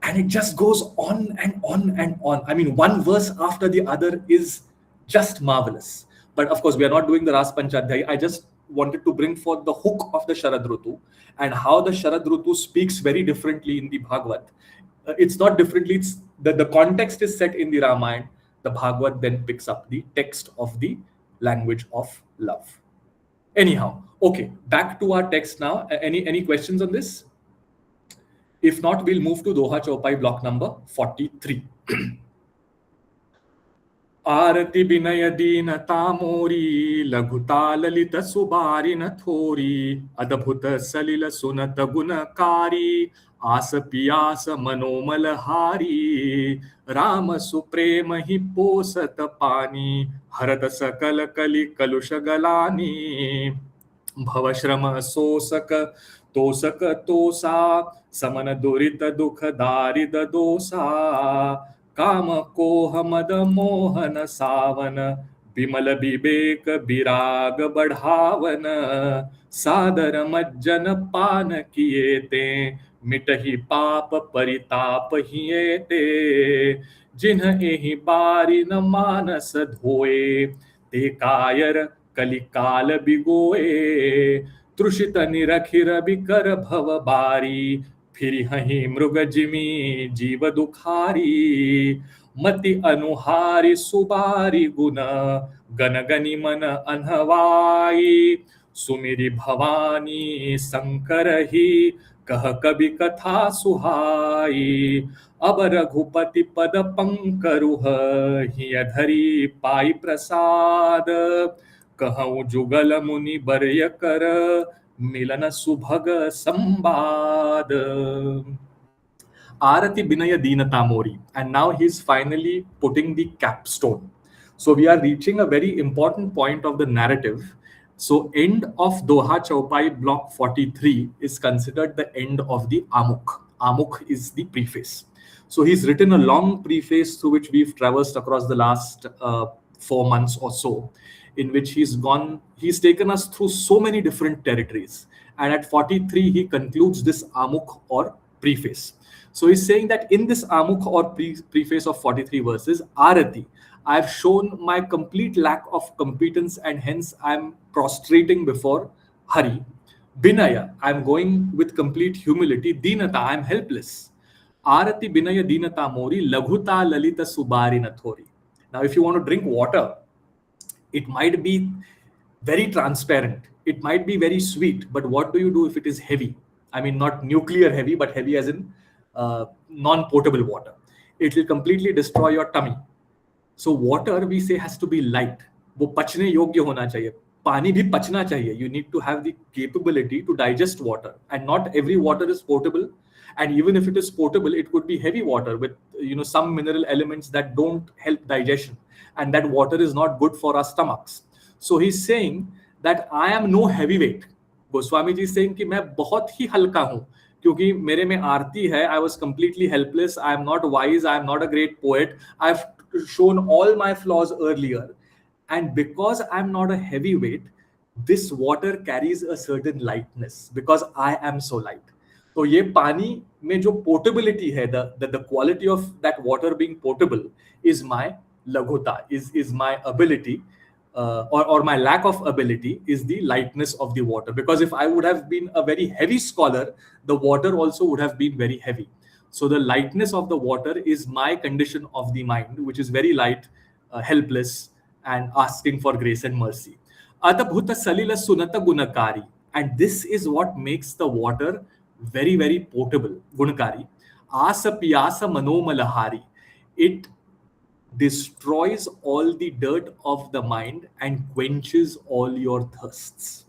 And it just goes on and on and on. I mean, one verse after the other is just marvelous. But of course, we are not doing the Ras Panchadhyay. I just wanted to bring forth the hook of the Sharadrutu and how the Sharadrutu speaks very differently in the Bhagavat. It's not differently, it's the context is set in the Ramayana. The Bhagavat then picks up the text of the language of love. Anyhow, okay, back to our text now. Any questions on this? If not, we'll move to Doha Chaupai block number 43. आरति विनय दीन तामोरी लघुता ललित सुबारी न थोरी अद्भुत सलिल सुनत गुणकारी आस पियास मनोमलहारी Ram supreme ही पोसत पानी हरद सकल कली कलुष गलानी भव श्रम सोसक तोसक तोसा समन दुरित दुख दारिद दोसा काम कोह मद मोहन सावन विमल विवेक विराग बढ़ावन सादर मज्जन पान किए ते मिटहि पाप परिताप हिये ते जिन्ह एहि बारी न मानस धोए ते कायर कलिकाल बिगोए तृषित निरखिर बिकर भव बारी फिर हहि मृग जिमी जीव दुखारी मति अनुहारी सुबारी गुण गन गनि मन अनहवाई सुमिरि भवानी शंकर ही कह कवि कथा सुहाई अब रघुपति पद पंकरुह हिय धरी पाई प्रसाद कहूँ जुगल मुनि बरय कर मिलन सुभग संवाद Arati Binaya Deenata Mori. And now he's finally putting the capstone. So we are reaching a very important point of the narrative. So end of Doha Chaupai block 43 is considered the end of the Amuk. Amuk is the preface. So he's written a long preface through which we've traversed across the last 4 months or so, in which he's taken us through so many different territories. And at 43, he concludes this Amuk or preface. So he's saying that in this Amuk or preface of 43 verses, Arati, I've shown my complete lack of competence and hence I'm prostrating before Hari. Binaya, I'm going with complete humility. Deenata, I'm helpless. Arati Binaya Deenata Mori, Laghuta Lalita Subari Nathori. Now, if you want to drink water, it might be very transparent. It might be very sweet. But what do you do if it is heavy? I mean, not nuclear heavy, but heavy as in non-potable water. It will completely destroy your tummy. So water, we say, has to be light. वो पचने योग्य होना चाहिए. पानी भी पचना चाहिए. You need to have the capability to digest water. And not every water is potable. And even if it is potable, it could be heavy water with some mineral elements that don't help digestion. And that water is not good for our stomachs. So he's saying that I am no heavyweight. Goswami ji is saying कि मैं बहुत ही हल्का हूँ. क्योंकि मेरे में आरती है. I was completely helpless. I am not wise. I am not a great poet. I've shown all my flaws earlier. And because I am not a heavyweight, this water carries a certain lightness because I am so light. तो ये पानी में जो portability है, the quality of that water being potable is my laghuta, is my ability. Or my lack of ability is the lightness of the water. Because if I would have been a very heavy scholar, the water also would have been very heavy. So the lightness of the water is my condition of the mind, which is very light, helpless, and asking for grace and mercy. Adabhuta salila sunata gunakari. And this is what makes the water very, very potable. Gunakari. Asa piyasa manomalahari. It destroys all the dirt of the mind and quenches all your thirsts.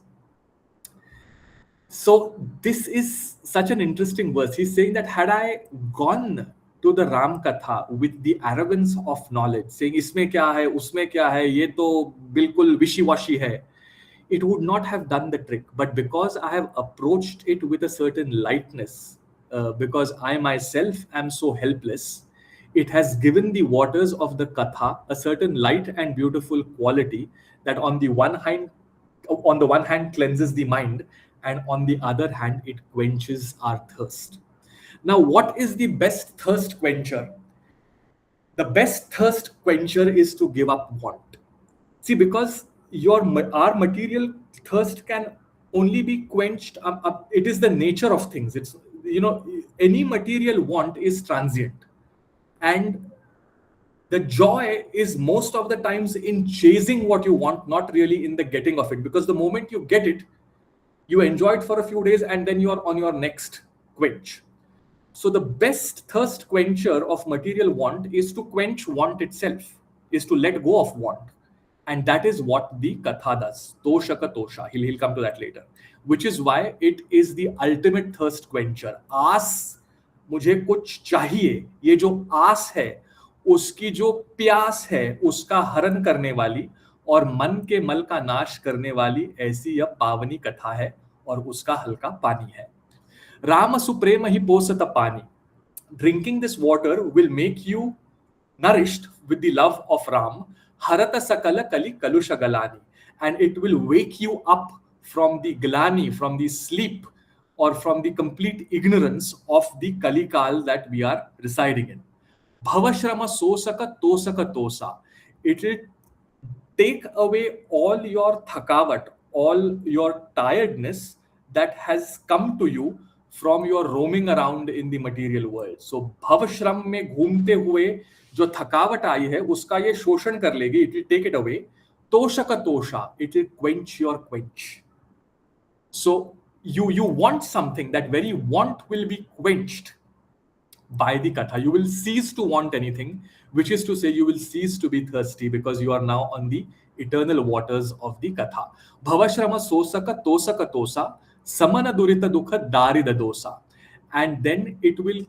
So this is such an interesting verse. He's saying that had I gone to the Ram Katha with the arrogance of knowledge, saying isme kya hai, usme kya hai, ye to bilkul wishy-washy hai, it would not have done the trick. But because I have approached it with a certain lightness, because I myself am so helpless, it has given the waters of the Katha a certain light and beautiful quality that on the one hand cleanses the mind, and on the other hand, it quenches our thirst. Now, what is the best thirst quencher? The best thirst quencher is to give up want. See, because our material thirst can only be quenched. It is the nature of things. It's, any material want is transient. And the joy is most of the times in chasing what you want, not really in the getting of it. Because the moment you get it, you enjoy it for a few days and then you are on your next quench. So the best thirst quencher of material want is to quench want itself, is to let go of want. And that is what the Katha does. Toshaka tosha. He'll come to that later. Which is why it is the ultimate thirst quencher. Aas मुझे कुछ चाहिए, ये जो आस है, उसकी जो प्यास है, उसका हरण करने वाली और मन के मल का नाश करने वाली ऐसी यह पावनी कथा है और उसका हल्का पानी है। राम सुप्रेम ही पोसत पानी। Drinking this water will make you nourished with the love of Ram. Harata sakala kali kalusha galani. And it will wake you up from the galani, from the sleep, or from the complete ignorance of the kalikal that we are residing in. Bhavashrama sosaka tosaka tosa. It will take away all your thakavat, all your tiredness that has come to you from your roaming around in the material world. So bhavashram में घूमते हुए जो थकावट आई है उसका ये शोषण कर लेगी. It will take it away. Toshaka tosha, it will quench your quench. So you want something, that very want will be quenched by the katha. You will cease to want anything, which is to say you will cease to be thirsty because you are now on the eternal waters of the katha. Bhavashrama sosaka tosaka tosa samana durita dukha darida dosa. And then it will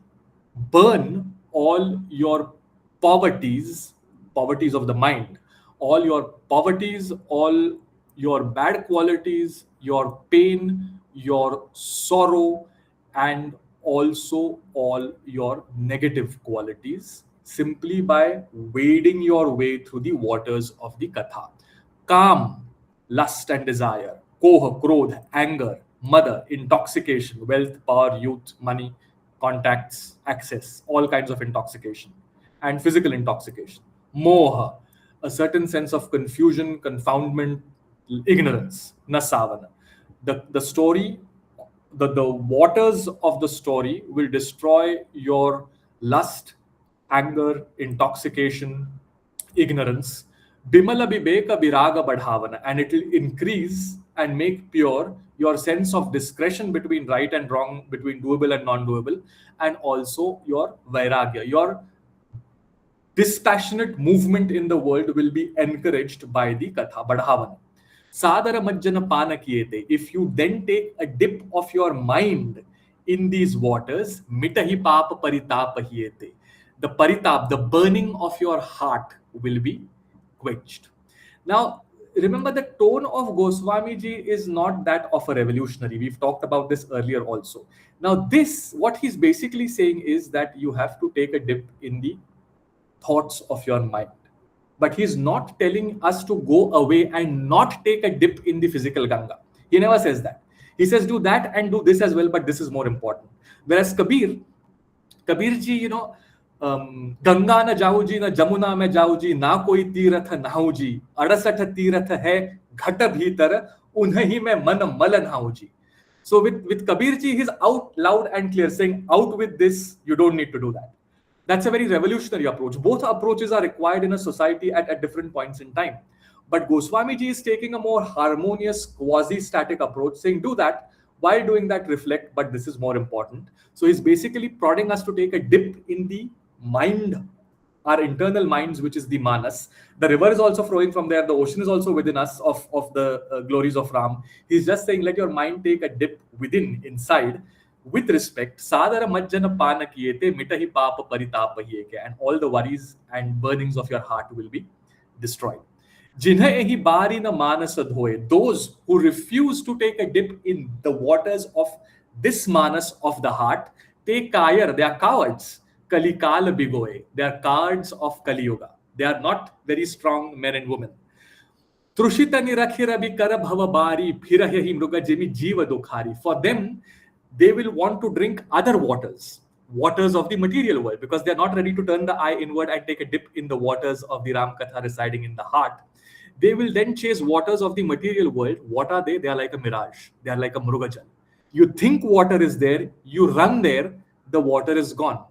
burn all your poverties of the mind, all your poverties, all your bad qualities, your pain, your sorrow, and also all your negative qualities, simply by wading your way through the waters of the katha. Kam, lust and desire. Koha, krodh, anger. Mother, intoxication, wealth, power, youth, money, contacts, access, all kinds of intoxication. And physical intoxication. Moha, a certain sense of confusion, confoundment, ignorance. Nasavana. The story, the waters of the story will destroy your lust, anger, intoxication, ignorance. Bimala bibeka biraga badhavana, and it will increase and make pure your sense of discretion between right and wrong, between doable and non-doable, and also your vairagya. Your dispassionate movement in the world will be encouraged by the katha, badhavana. Sadara majjana pana kiyete. If you then take a dip of your mind in these waters, mitahi papa paritapa hiyete. The paritap, the burning of your heart will be quenched. Now, remember, the tone of Goswamiji is not that of a revolutionary. We've talked about this earlier also. Now, this, what he's basically saying is that you have to take a dip in the thoughts of your mind. But he's not telling us to go away and not take a dip in the physical Ganga. He never says that. He says, do that and do this as well, but this is more important. Whereas Kabir ji, Ganga न जाऊ जी, न जमुना में जाऊ जी, ना कोई तीरथ नहाऊ जी, 68 तीरथ है घट भीतर, उन्हीं में मन मल नहाऊ जी. So with Kabir ji, he's out loud and clear saying, out with this, you don't need to do that. That's a very revolutionary approach. Both approaches are required in a society at different points in time. But Goswami ji is taking a more harmonious, quasi-static approach, saying, do that. While doing that, reflect, but this is more important. So he's basically prodding us to take a dip in the mind, our internal minds, which is the manas. The river is also flowing from there. The ocean is also within us of the glories of Ram. He's just saying, let your mind take a dip within, inside, with respect. Sadara majjana pana kiyete mitahi papa paritapa hiyeke. And all the worries and burnings of your heart will be destroyed. Jinha ehi bari na manasa dhoye. Those who refuse to take a dip in the waters of this manas of the heart, they kayar, they are cowards. Kalikala bigoye. They are cards of Kali Yuga. They are not very strong men and women. Trushita nirakhira bikara bhavabari phirahi mruga jimi jiva dukhari. For them, they will want to drink other waters of the material world, because they are not ready to turn the eye inward and take a dip in the waters of the Ram Katha residing in the heart. They will then chase waters of the material world. What are they? They are like a mirage. They are like a mrugajal. You think water is there, you run there, the water is gone.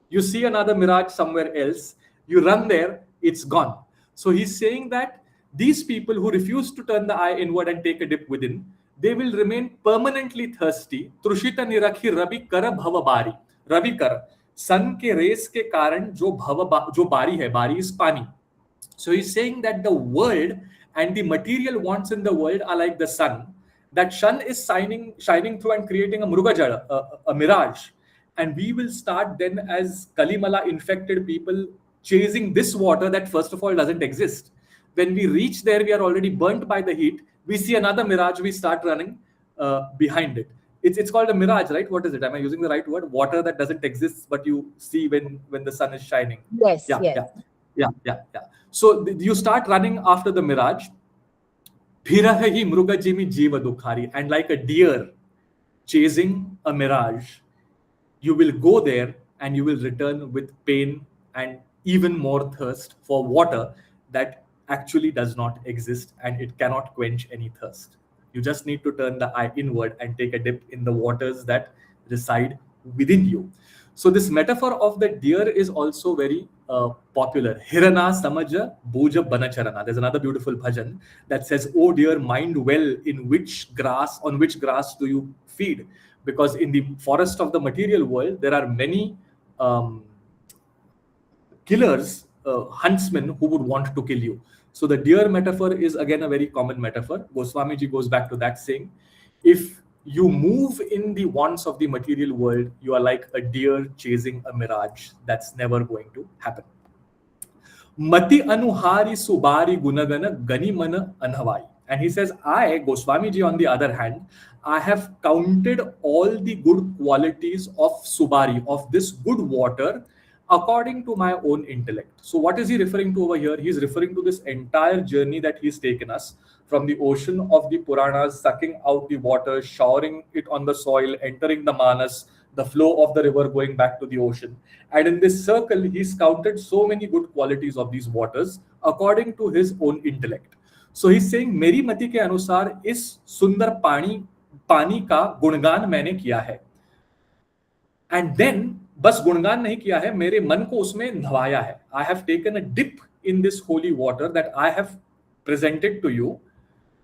You see another mirage somewhere else, you run there, it's gone. So he's saying that these people who refuse to turn the eye inward and take a dip within, they will remain permanently thirsty. Trushita nirakhi rabi kara bhava bari. Rabi kara. Sun ke rays ke karan jo bari hai. Bari is pani. So he's saying that the world and the material wants in the world are like the sun. That sun is shining through and creating a mrugajala, a mirage. and we will start then as Kalimala infected people chasing this water that first of all doesn't exist. When we reach there, we are already burnt by the heat. We see another mirage, we start running behind it. It's called a mirage, right? What is it? Am I using the right word? Water that doesn't exist, but you see when the sun is shining. Yes, Yeah, yes. yeah. So you start running after the mirage. Phirahi mrugajimi jiva dukhari, and like a deer chasing a mirage, you will go there and you will return with pain and even more thirst for water that actually does not exist, and it cannot quench any thirst. You just need to turn the eye inward and take a dip in the waters that reside within you. So this metaphor of the deer is also very popular. Hirana samaja bhuja banacharana. There's another beautiful bhajan that says, "Oh dear, mind well on which grass do you feed?" Because in the forest of the material world, there are many killers, huntsmen who would want to kill you. So the deer metaphor is again a very common metaphor. Goswamiji goes back to that saying, if you move in the wants of the material world, you are like a deer chasing a mirage. That's never going to happen. Mati anuhari subari gunagana gani mana anhavai. And he says, I, Goswamiji, on the other hand, I have counted all the good qualities of subari, of this good water, according to my own intellect. So what is he referring to over here? He's referring to this entire journey that he's taken us from the ocean of the Puranas, sucking out the water, showering it on the soil, entering the Manas, the flow of the river going back to the ocean. And in this circle, he's counted so many good qualities of these waters according to his own intellect. So he's saying, मेरी मति के अनुसार इस सुंदर पानी का गुणगान मैंने किया है. And then बस गुणगान नहीं किया है, मेरे मन को उसमें नवाया है. I have taken a dip in this holy water that I have presented to you.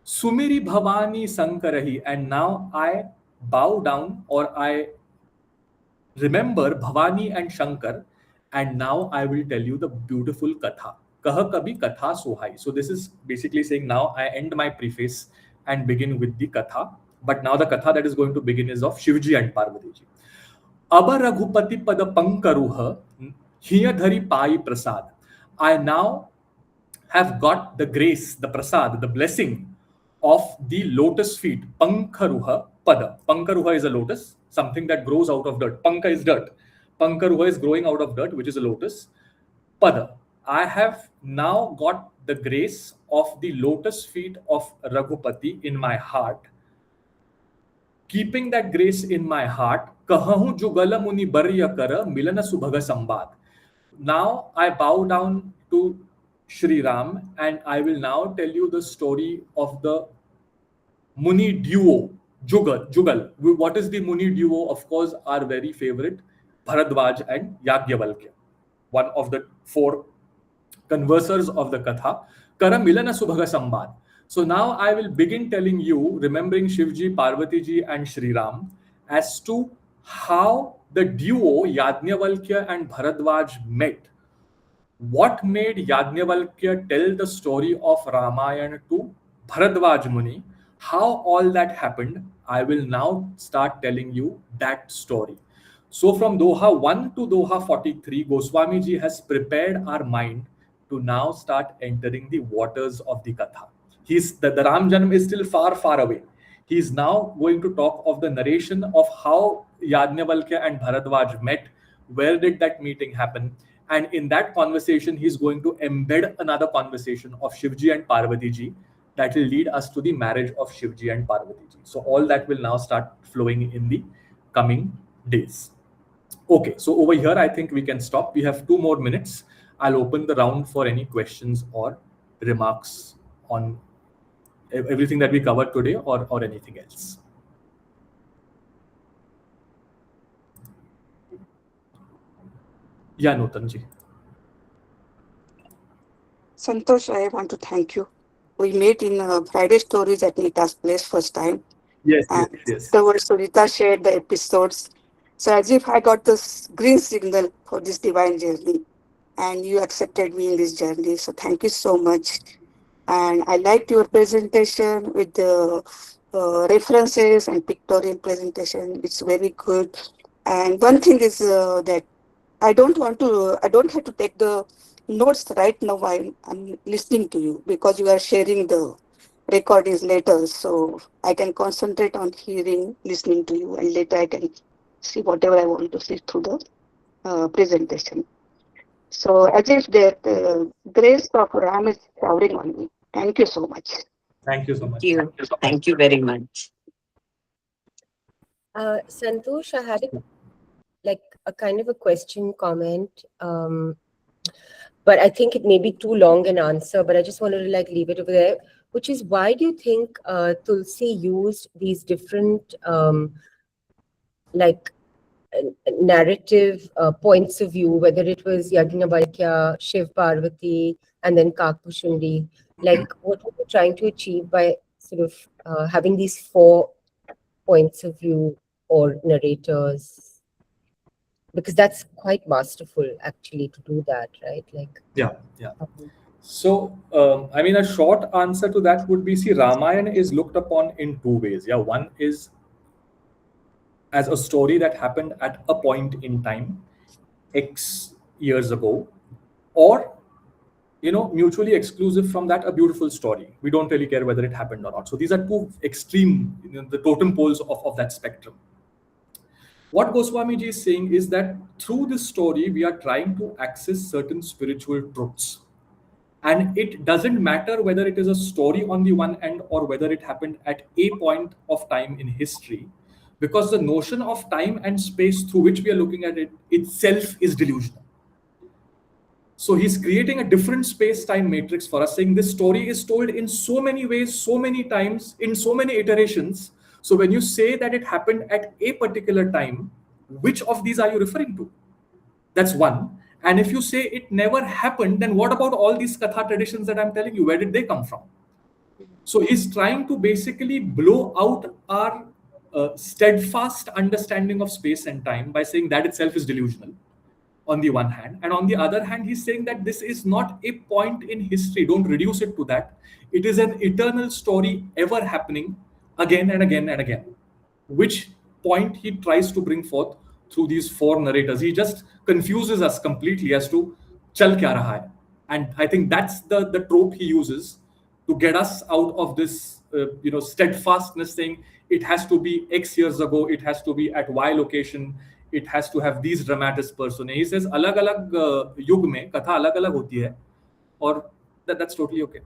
Sumiri Bhavani Sankarahi, and now I bow down, or I remember Bhavani and Shankar, and now I will tell you the beautiful katha. Kaha kabhi katha sohai. So this is basically saying now I end my preface and begin with the katha. But now the katha that is going to begin is of Shivji and Parvatiji. Aba Raghupati pada pankaruha hiyadhari pai prasad. I now have got the grace, the prasad, the blessing of the lotus feet. Pankaruha pada. Pankaruha is a lotus, something that grows out of dirt. Panka is dirt. Pankaruha is growing out of dirt, which is a lotus. Pada. I have now got the grace of the lotus feet of Raghupati in my heart. Keeping that grace in my heart, kahahu jugala muni barya kara milana subhaga sambad. Now I bow down to Shri Ram, and I will now tell you the story of the Muni duo, Jugal. What is the Muni duo? Of course, our very favorite, Bharadwaj and Yagyavalkya, one of the four conversers of the Katha. Kara milana subhaga sambad. So now I will begin telling you, remembering Shivji, Parvatiji and Shri Ram, as to how the duo Yajnavalkya and Bharadwaj met. What made Yajnavalkya tell the story of Ramayana to Bharadwaj Muni, how all that happened, I will now start telling you that story. So from Doha 1 to Doha 43, Goswamiji has prepared our mind to now start entering the waters of the Katha. The Ram Janam is still far, far away. He is now going to talk of the narration of how Yajnavalkya and Bharadwaj met. Where did that meeting happen? And in that conversation, he's going to embed another conversation of Shivji and Parvatiji that will lead us to the marriage of Shivji and Parvatiji. So all that will now start flowing in the coming days. Okay, so over here, I think we can stop. We have 2 more minutes. I'll open the round for any questions or remarks on everything that we covered today, or anything else. Yeah, Nutanji. Santosh, I want to thank you. We met in Friday Stories at Nita's place first time. Yes. Afterwards, Sunita shared the episodes. So as if I got this green signal for this divine journey, and you accepted me in this journey. So thank you so much. And I liked your presentation with the references and pictorial presentation. It's very good. And one thing is that I don't have to take the notes right now while I'm listening to you, because you are sharing the recordings later. So I can concentrate on listening to you, and later I can see whatever I want to see through the presentation. So as if the grace of Ram is showering on me. Thank you so much. Thank you so much. Thank you very much. Santosh, I had a kind of a question, comment, but I think it may be too long an answer, but I just wanted to leave it over there, which is, why do you think Tulsi used these different narrative points of view, whether it was Yajnavalkya, Shiv Parvati, and then Kakbhushundi? What were you trying to achieve by sort of having these 4 points of view or narrators? Because that's quite masterful, actually, to do that, right? Yeah. So, a short answer to that would be, see, Ramayana is looked upon in 2 ways. Yeah, one is as a story that happened at a point in time, X years ago, or mutually exclusive from that, a beautiful story. We don't really care whether it happened or not. So these are 2 extreme, the totem poles of that spectrum. What Goswami ji is saying is that through this story, we are trying to access certain spiritual truths. And it doesn't matter whether it is a story on the one end or whether it happened at a point of time in history, because the notion of time and space through which we are looking at it itself is delusional. So he's creating a different space-time matrix for us, saying this story is told in so many ways, so many times, in so many iterations. So when you say that it happened at a particular time, which of these are you referring to? That's one. And if you say it never happened, then what about all these Katha traditions that I'm telling you? Where did they come from? So he's trying to basically blow out our steadfast understanding of space and time by saying that itself is delusional, on the one hand. And on the other hand, he's saying that this is not a point in history. Don't reduce it to that. It is an eternal story ever happening again and again and again, which point he tries to bring forth through these 4 narrators. He just confuses us completely as to chal kya raha hai. And I think that's the trope he uses to get us out of this steadfastness, saying it has to be X years ago, it has to be at Y location, it has to have these dramatis personae. He says alag alag yug mein katha alag alag hoti hai, or that's totally okay.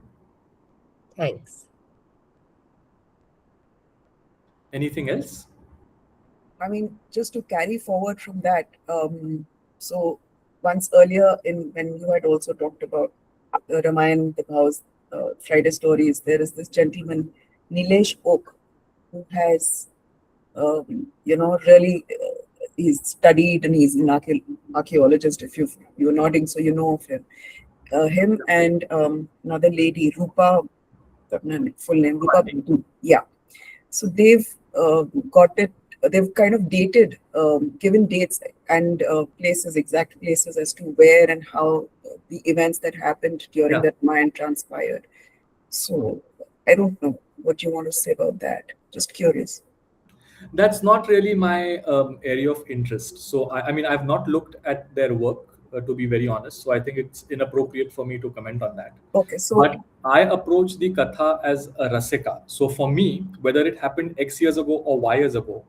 Thanks. Anything else? Just to carry forward from that, so once earlier when you had also talked about Ramayana, the house, Friday stories, there is this gentleman, Nilesh Oak, who has, really, he's studied, and he's an archaeologist. If you're nodding, so you know of him. Him and another lady, Rupa, full name, Rupa Bindu. Yeah. So they've got it. They've kind of dated, given dates and places, exact places as to where and how the events that happened during that Mayan transpired. So I don't know what you want to say about that. Just curious. That's not really my area of interest. So I've not looked at their work, to be very honest. So I think it's inappropriate for me to comment on that. Okay, so but I approach the Katha as a rasika. So for me, whether it happened X years ago or Y years ago,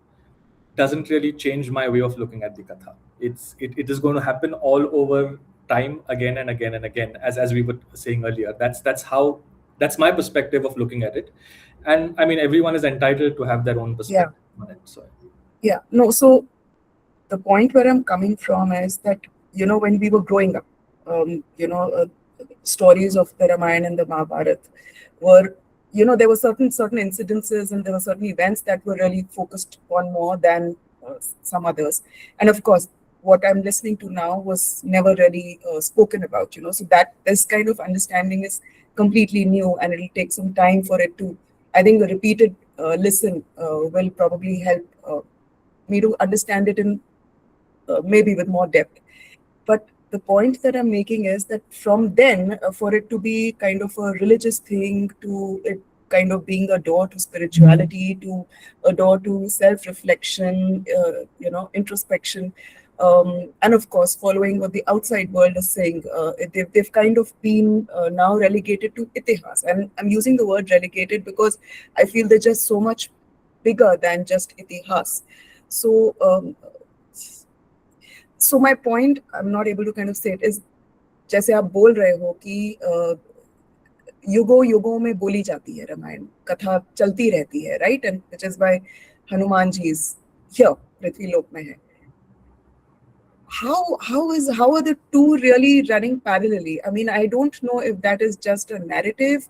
doesn't really change my way of looking at the Katha. It is going to happen all over time, again and again and again, as we were saying earlier. That's my perspective of looking at it. And everyone is entitled to have their own perspective on it. So so the point where I'm coming from is that, when we were growing up, stories of the Ramayana and the Mahabharata were, there were certain incidences and there were certain events that were really focused on more than some others. And of course, what I'm listening to now was never really spoken about, so that this kind of understanding is completely new, and it'll take some time for it to, I think the repeated listen will probably help me to understand it in maybe with more depth. But the point that I'm making is that from then, for it to be kind of a religious thing to it kind of being a door to spirituality, to a door to self-reflection, introspection. And of course, following what the outside world is saying, they've kind of been now relegated to itihas. And I'm using the word relegated because I feel they're just so much bigger than just itihas. So my point, I'm not able to kind of say it, is जैसे आप बोल रहे हो कि युगों में बोली जाती है रामायण, कथा चलती रहती है, right? And which is why Hanuman ji is here, पृथ्वी लोक में है. How are the two really running parallelly? I mean, I don't know if that is just a narrative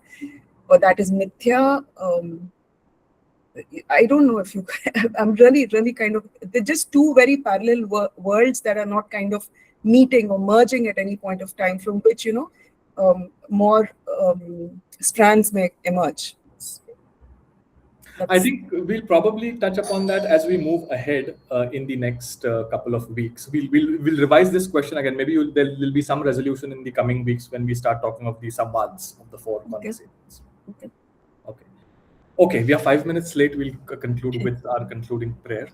or that is mithya. I don't know if you. I'm really kind of. They're just two very parallel worlds that are not kind of meeting or merging at any point of time, from which more strands may emerge. I think we'll probably touch upon that as we move ahead in the next couple of weeks. We'll revise this question again. Maybe there'll be some resolution in the coming weeks when we start talking of the samvads of the four conversations. Okay, we are 5 minutes late. We'll conclude with our concluding prayer.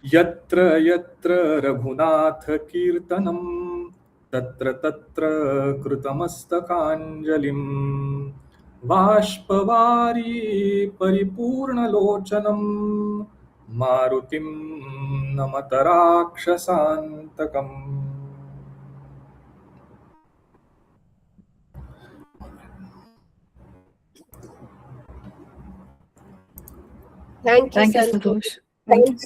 Yatra yatra Raghunath Kirtanam Tatra Tatra Krutamastakāṇḍalim Vāshpavari Paripurnalochanam Marutim Namatarakshasantakam. Thank you, Thank you, Santosh. Santosh.